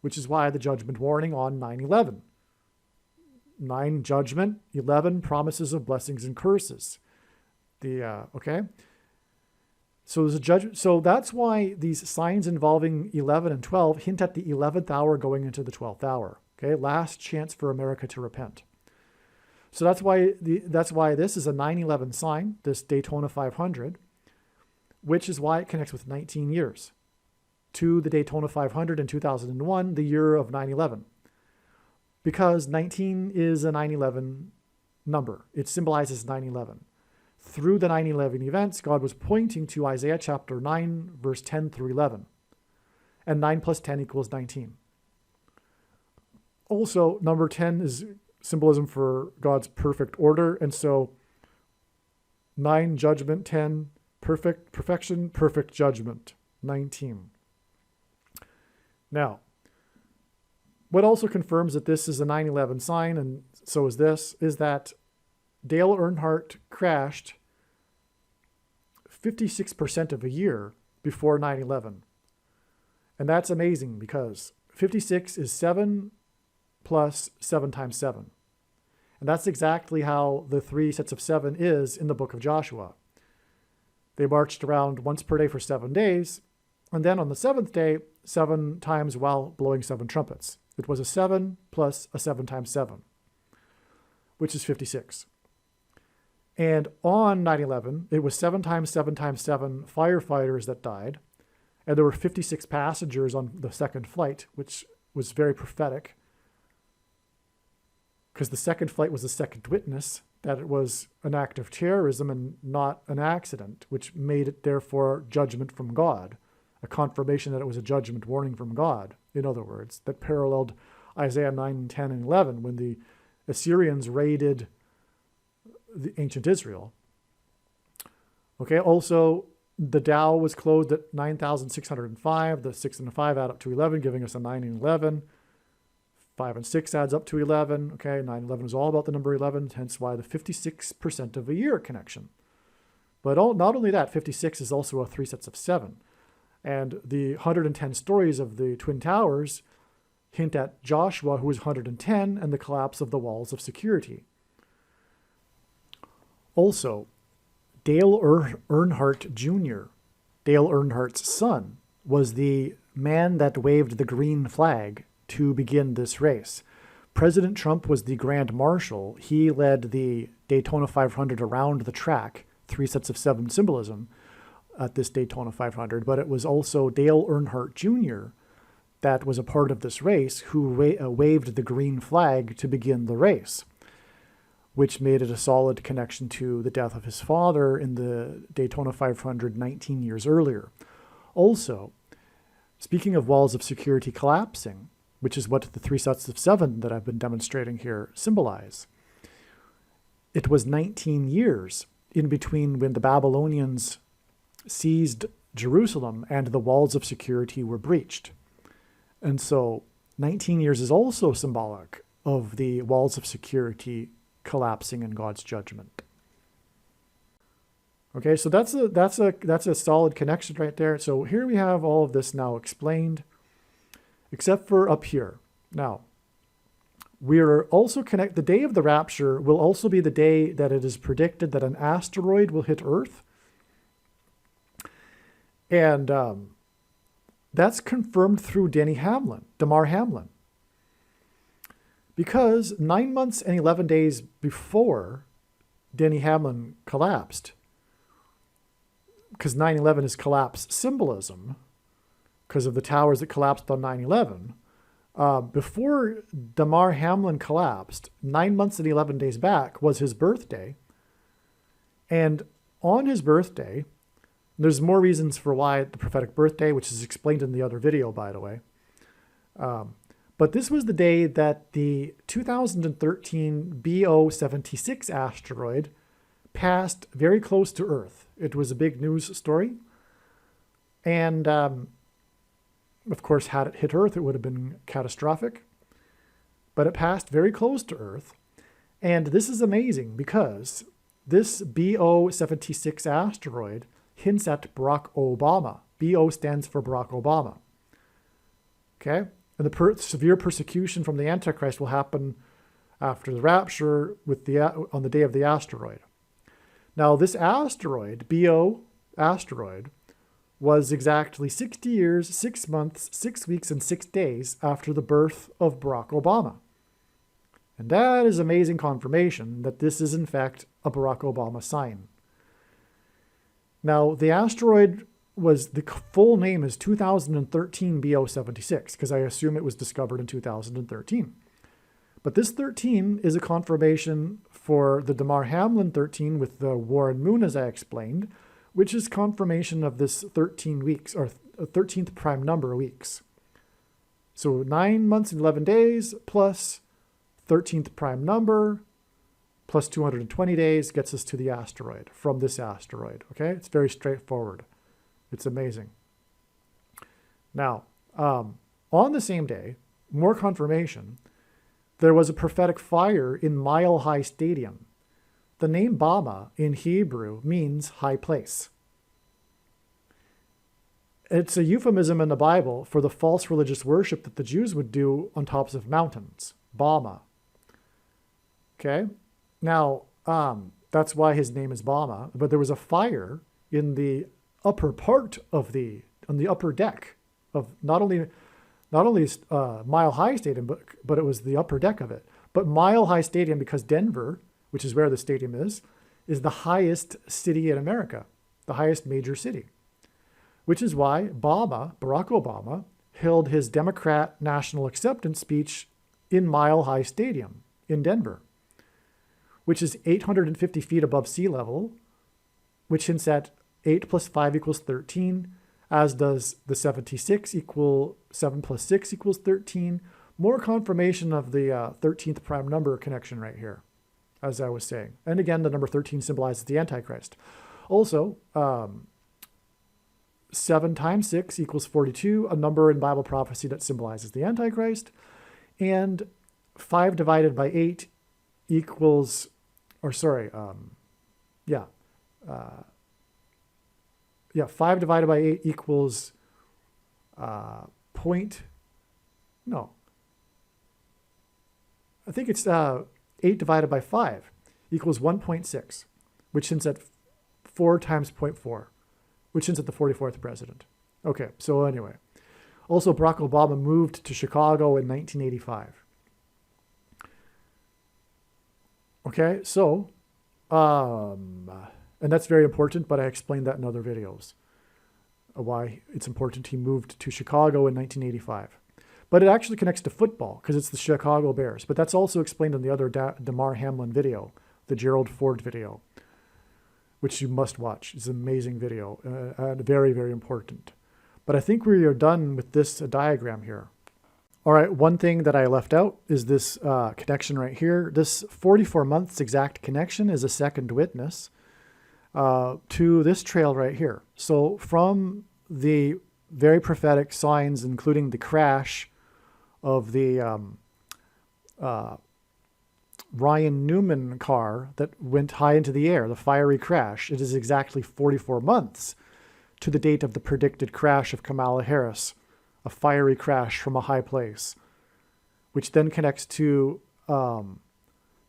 which is why the judgment warning on 9/11. 9, judgment. 11, promises of blessings and curses. Okay? So there's a judgment. So that's why these signs involving 11 and 12 hint at the 11th hour going into the 12th hour. Okay? Last chance for America to repent. So that's why this is a 9/11 sign, this Daytona 500, which is why it connects with 19 years to the Daytona 500 in 2001, the year of 9/11. Because 19 is a 9/11 number. It symbolizes 9/11. Through the 9/11 events, God was pointing to Isaiah chapter 9, verse 10 through 11. And 9 plus 10 equals 19. Also, number 10 is symbolism for God's perfect order. And so 9, judgment, 10, perfection, perfect judgment, 19. Now, what also confirms that this is a 9/11 sign, and so is this, is that Dale Earnhardt crashed 56% of a year before 9/11. And that's amazing because 56 is 7 plus 7 times 7. And that's exactly how the 3 sets of 7 is in the book of Joshua. They marched around once per day for 7 days, and then on the 7th day, 7 times while blowing 7 trumpets. It was a 7 plus a 7 times 7, which is 56. And on 9/11, it was 7 times 7 times 7 firefighters that died, and there were 56 passengers on the second flight, which was very prophetic, because the second flight was the second witness that it was an act of terrorism and not an accident, which made it therefore judgment from God, a confirmation that it was a judgment warning from God, in other words, that paralleled Isaiah 9, 10, and 11 when the Assyrians raided the ancient Israel. Okay, also the Dow was closed at 9,605. The 6 and the 5 add up to 11, giving us a 9 and 11. 5 and 6 adds up to 11. Okay, 9 and 11 is all about the number 11, hence why the 56% of a year connection. But not only that, 56 is also a 3 sets of 7. And the 110 stories of the Twin Towers hint at Joshua, who was 110, and the collapse of the walls of security. Also, Dale Earnhardt Jr., Dale Earnhardt's son, was the man that waved the green flag to begin this race. President Trump was the Grand Marshal. He led the Daytona 500 around the track, 3 sets of 7 symbolism at this Daytona 500, but it was also Dale Earnhardt Jr. that was a part of this race who waved the green flag to begin the race, which made it a solid connection to the death of his father in the Daytona 500 19 years earlier. Also, speaking of walls of security collapsing, which is what the 3 sets of 7 that I've been demonstrating here symbolize, it was 19 years in between when the Babylonians seized Jerusalem and the walls of security were breached. And so 19 years is also symbolic of the walls of security collapsing in God's judgment. Okay, so that's a solid connection right there. So here we have all of this now explained, except for up here. Now, we're also the day of the rapture will also be the day that it is predicted that an asteroid will hit Earth. And that's confirmed through Damar Hamlin. Because 9 months and 11 days before Denny Hamlin collapsed, because 9/11 is collapse symbolism, because of the towers that collapsed on 9/11, before Damar Hamlin collapsed, 9 months and 11 days back was his birthday. And on his birthday, there's more reasons for why the prophetic birthday, which is explained in the other video, by the way. But this was the day that the 2013 BO-76 asteroid passed very close to Earth. It was a big news story. And, of course, had it hit Earth, it would have been catastrophic. But it passed very close to Earth. And this is amazing because this BO-76 asteroid hints at Barack Obama. BO stands for Barack Obama. Okay? And the severe persecution from the Antichrist will happen after the rapture on the day of the asteroid. Now, this asteroid, BO asteroid, was exactly 60 years, 6 months, 6 weeks, and 6 days after the birth of Barack Obama. And that is amazing confirmation that this is, in fact, a Barack Obama sign. Now, the asteroid the full name is 2013 BO-76, because I assume it was discovered in 2013. But this 13 is a confirmation for the Damar Hamlin 13 with the Warren Moon, as I explained, which is confirmation of this 13 weeks, or 13th prime number weeks. So 9 months and 11 days plus 13th prime number plus 220 days gets us to the asteroid from this asteroid. Okay, it's very straightforward. It's amazing. Now, on the same day, more confirmation, there was a prophetic fire in Mile High Stadium. The name Bama in Hebrew means high place. It's a euphemism in the Bible for the false religious worship that the Jews would do on tops of mountains. Bama. Okay? Now, that's why his name is Bama. But there was a fire in the upper part of on the upper deck of not only Mile High Stadium, but it was the upper deck of it. But Mile High Stadium, because Denver, which is where the stadium is the highest city in America, the highest major city. Which is why Barack Obama, held his Democrat national acceptance speech in Mile High Stadium in Denver, which is 850 feet above sea level, which hints at 8 plus 5 equals 13, as does the 76 equal 7 plus 6 equals 13. More confirmation of the 13th prime number connection right here, as I was saying. And again, the number 13 symbolizes the Antichrist. Also, 7 times 6 equals 42, a number in Bible prophecy that symbolizes the Antichrist. And 5 divided by 8 equals, 5 divided by 8 equals I think it's 8 divided by 5 equals 1.6, which hints at 4 times 0.4, which hints at the 44th president. Okay, so anyway. Also, Barack Obama moved to Chicago in 1985. Okay, so, and that's very important, but I explained that in other videos, why it's important he moved to Chicago in 1985. But it actually connects to football because it's the Chicago Bears. But that's also explained in the other Damar Hamlin video, the Gerald Ford video, which you must watch. It's an amazing video and very, very important. But I think we are done with this diagram here. All right, one thing that I left out is this connection right here. This 44 months exact connection is a second witness to this trail right here. So from the very prophetic signs, including the crash of the Ryan Newman car that went high into the air, the fiery crash, it is exactly 44 months to the date of the predicted crash of Kamala Harris, a fiery crash from a high place, which then connects to the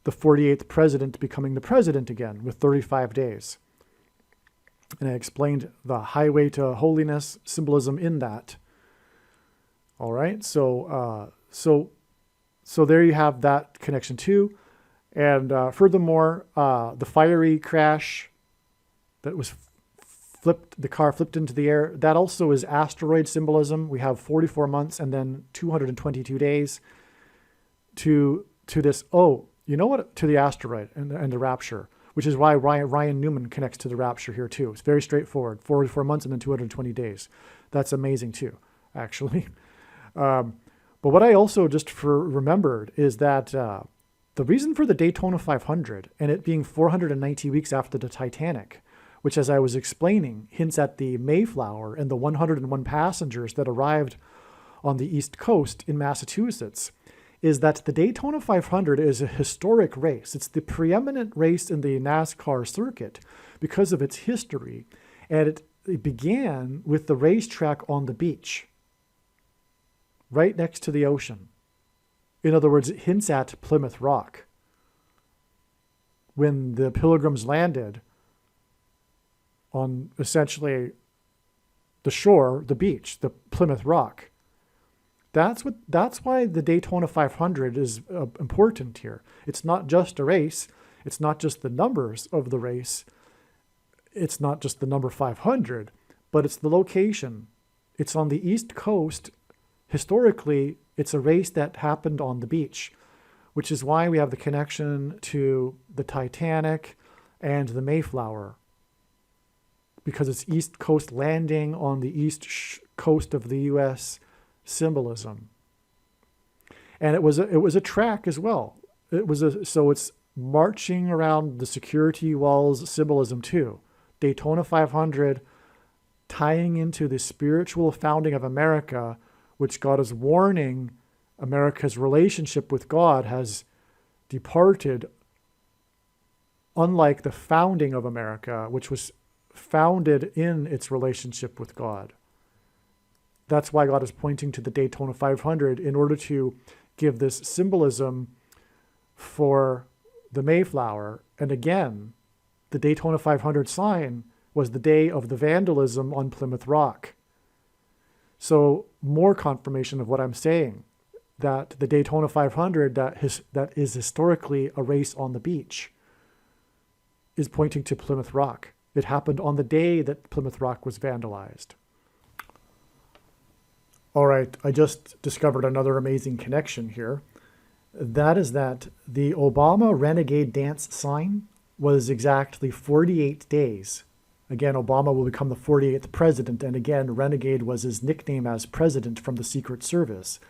48th president becoming the president again with 35 days. And I explained the highway to holiness symbolism in that. All right, so there you have that connection too. And furthermore, the fiery crash that was the car flipped into the air, that also is asteroid symbolism. We have 44 months and then 222 days to this, to the asteroid and the rapture, which is why Ryan Newman connects to the rapture here too. It's very straightforward, 44 months and then 220 days. That's amazing too, actually. But what I also just remembered is that the reason for the Daytona 500 and it being 490 weeks after the Titanic, which, as I was explaining, hints at the Mayflower and the 101 passengers that arrived on the East Coast in Massachusetts, is that the Daytona 500 is a historic race. It's the preeminent race in the NASCAR circuit because of its history. And it began with the racetrack on the beach, right next to the ocean. In other words, it hints at Plymouth Rock. When the Pilgrims landed on essentially the shore, the beach, the Plymouth Rock. That's why the Daytona 500 is important here. It's not just a race. It's not just the numbers of the race. It's not just the number 500, but it's the location. It's on the East Coast. Historically, it's a race that happened on the beach, which is why we have the connection to the Titanic and the Mayflower, because it's East Coast landing on the east coast of the U.S. symbolism. And it was a track as well. so it's marching around the security walls symbolism too. Daytona 500 tying into the spiritual founding of America, which God is warning America's relationship with God has departed, unlike the founding of America, which was founded in its relationship with God. That's why God is pointing to the Daytona 500 in order to give this symbolism for the Mayflower. And again, the Daytona 500 sign was the day of the vandalism on Plymouth Rock. So more confirmation of what I'm saying, that the Daytona 500 that is historically a race on the beach is pointing to Plymouth Rock. It happened on the day that Plymouth Rock was vandalized. All right, I just discovered another amazing connection here. That is that the Obama Renegade Dance sign was exactly 48 days. Again, Obama will become the 48th president, and again, Renegade was his nickname as president from the Secret Service.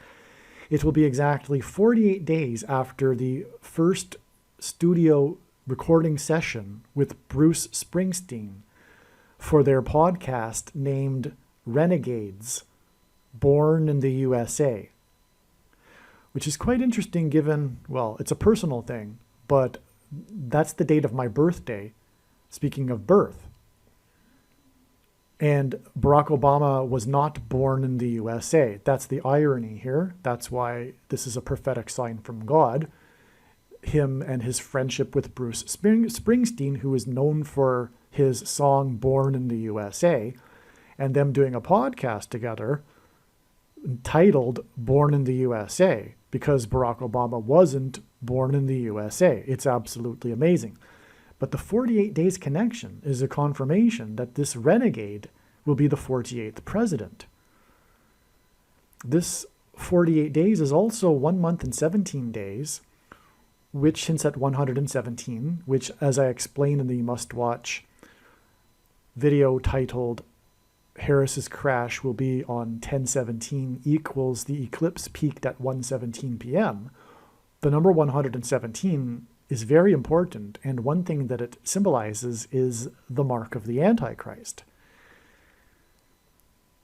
It will be exactly 48 days after the first studio recording session with Bruce Springsteen for their podcast named Renegades, Born in the USA, which is quite interesting given, well, it's a personal thing, but that's the date of my birthday, speaking of birth. And Barack Obama was not born in the USA. That's the irony here. That's why this is a prophetic sign from God. Him and his friendship with Bruce Springsteen, who is known for his song Born in the USA, and them doing a podcast together titled Born in the USA, because Barack Obama wasn't born in the USA. It's absolutely amazing. But the 48 days connection is a confirmation that this renegade will be the 48th president. This 48 days is also 1 month and 17 days, which hints at 117, which, as I explained in the must-watch video titled Harris's crash will be on 10/17 equals the eclipse peaked at 1:17 p.m. The number 117 is very important, and one thing that it symbolizes is the mark of the Antichrist.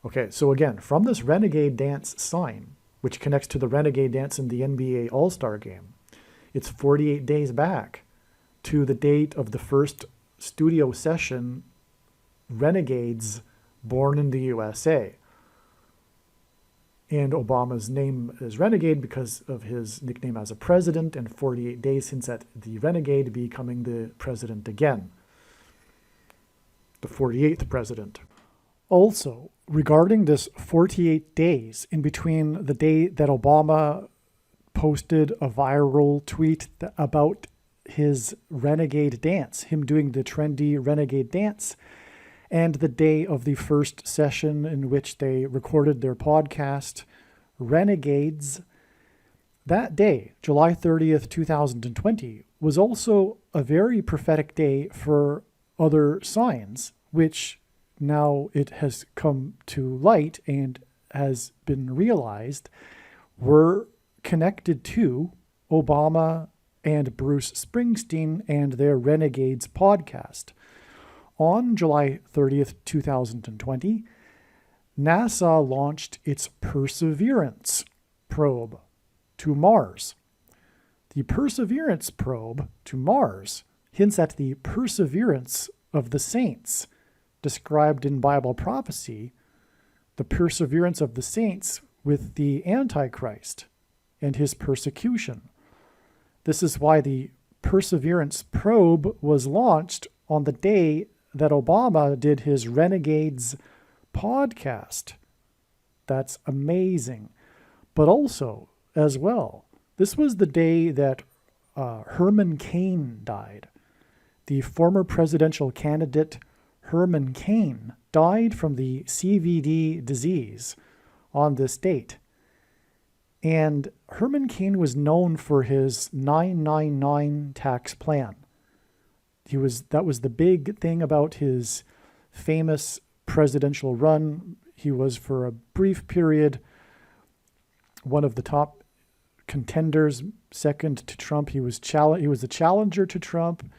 Okay, so again, from this Renegade Dance sign, which connects to the Renegade Dance in the NBA All-Star Game, it's 48 days back to the date of the first studio session, Renegades Born in the USA. And Obama's name is Renegade because of his nickname as a president, and 48 days hints at the Renegade becoming the president again. The 48th president. Also, regarding this 48 days in between the day that Obama posted a viral tweet about his Renegade dance, him doing the trendy Renegade dance, and the day of the first session in which they recorded their podcast, Renegades. That day, July 30th, 2020, was also a very prophetic day for other signs, which now it has come to light and has been realized were connected to Obama and Bruce Springsteen and their Renegades podcast. On July 30th, 2020, NASA launched its Perseverance probe to Mars. The Perseverance probe to Mars hints at the perseverance of the saints described in Bible prophecy, the perseverance of the saints with the Antichrist and his persecution. This is why the Perseverance probe was launched on the day that Obama did his Renegades podcast. That's amazing. But also, as well, this was the day that Herman Cain died. The former presidential candidate Herman Cain died from the CVD disease on this date. And Herman Cain was known for his 999 tax plan. That was the big thing about his famous presidential run. He was, for a brief period, one of the top contenders, second to Trump. He was the challenger to Trump.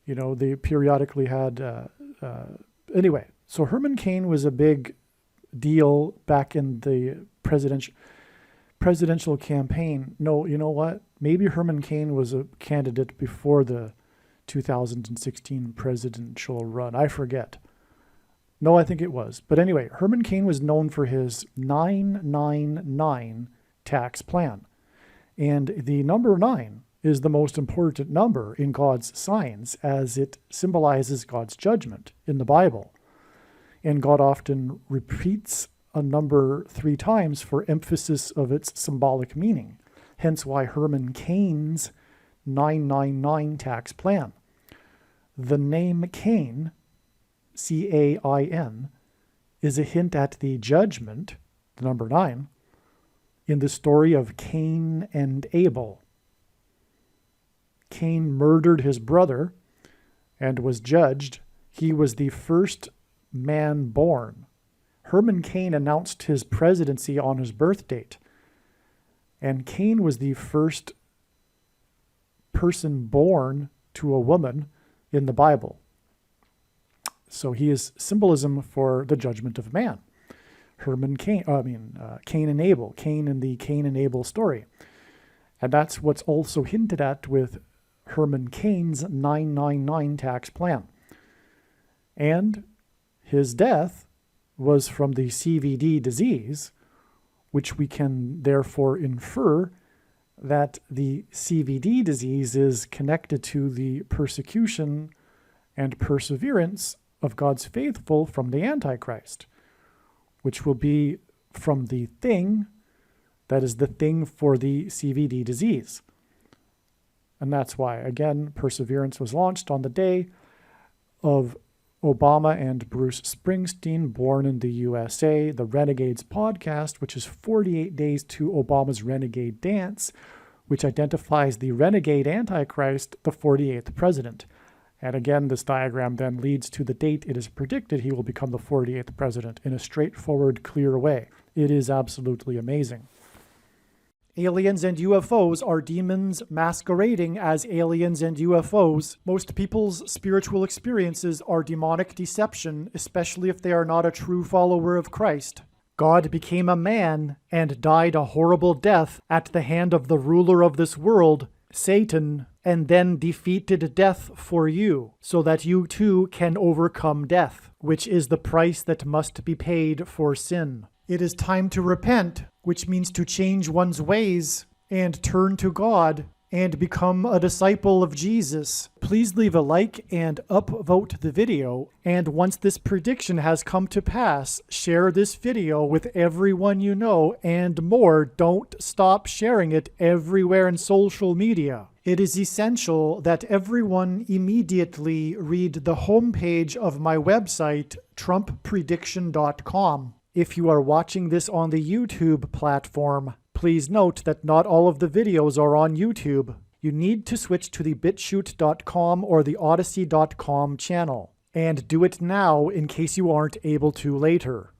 You know, they periodically had... anyway, so Herman Cain was a big deal back in the presidential campaign. No, you know what? Maybe Herman Cain was a candidate before the 2016 presidential run. I forget. No, I think it was. But anyway, Herman Cain was known for his 999 tax plan. And the number 9 is the most important number in God's signs, as it symbolizes God's judgment in the Bible. And God often repeats a number 3 times for emphasis of its symbolic meaning. Hence why Herman Cain's 999 tax plan. The name Cain, C-A-I-N, is a hint at the judgment, the number 9, in the story of Cain and Abel. Cain murdered his brother and was judged. He was the first man born. Herman Cain announced his presidency on his birth date. And Cain was the first person born to a woman in the Bible. So he is symbolism for the judgment of man. Cain and Abel, Cain in the Cain and Abel story. And that's what's also hinted at with Herman Cain's 999 tax plan. And his death was from the CVD disease, which we can therefore infer that the CVD disease is connected to the persecution and perseverance of God's faithful from the Antichrist, which will be from the thing that is the thing for the CVD disease. And that's why, again, Perseverance was launched on the day of Obama and Bruce Springsteen, born in the USA, the Renegades podcast, which is 48 days to Obama's Renegade Dance, which identifies the renegade Antichrist, the 48th president. And again, this diagram then leads to the date it is predicted he will become the 48th president in a straightforward, clear way. It is absolutely amazing. Aliens and UFOs are demons masquerading as aliens and UFOs. Most people's spiritual experiences are demonic deception, especially if they are not a true follower of Christ. God became a man and died a horrible death at the hand of the ruler of this world, Satan, and then defeated death for you, so that you too can overcome death, which is the price that must be paid for sin. It is time to repent, which means to change one's ways and turn to God and become a disciple of Jesus. Please leave a like and upvote the video. And once this prediction has come to pass, share this video with everyone you know and more. Don't stop sharing it everywhere in social media. It is essential that everyone immediately read the homepage of my website, TrumpPrediction.com. If you are watching this on the YouTube platform, please note that not all of the videos are on YouTube. You need to switch to the BitChute.com or the Odyssey.com channel. And do it now in case you aren't able to later.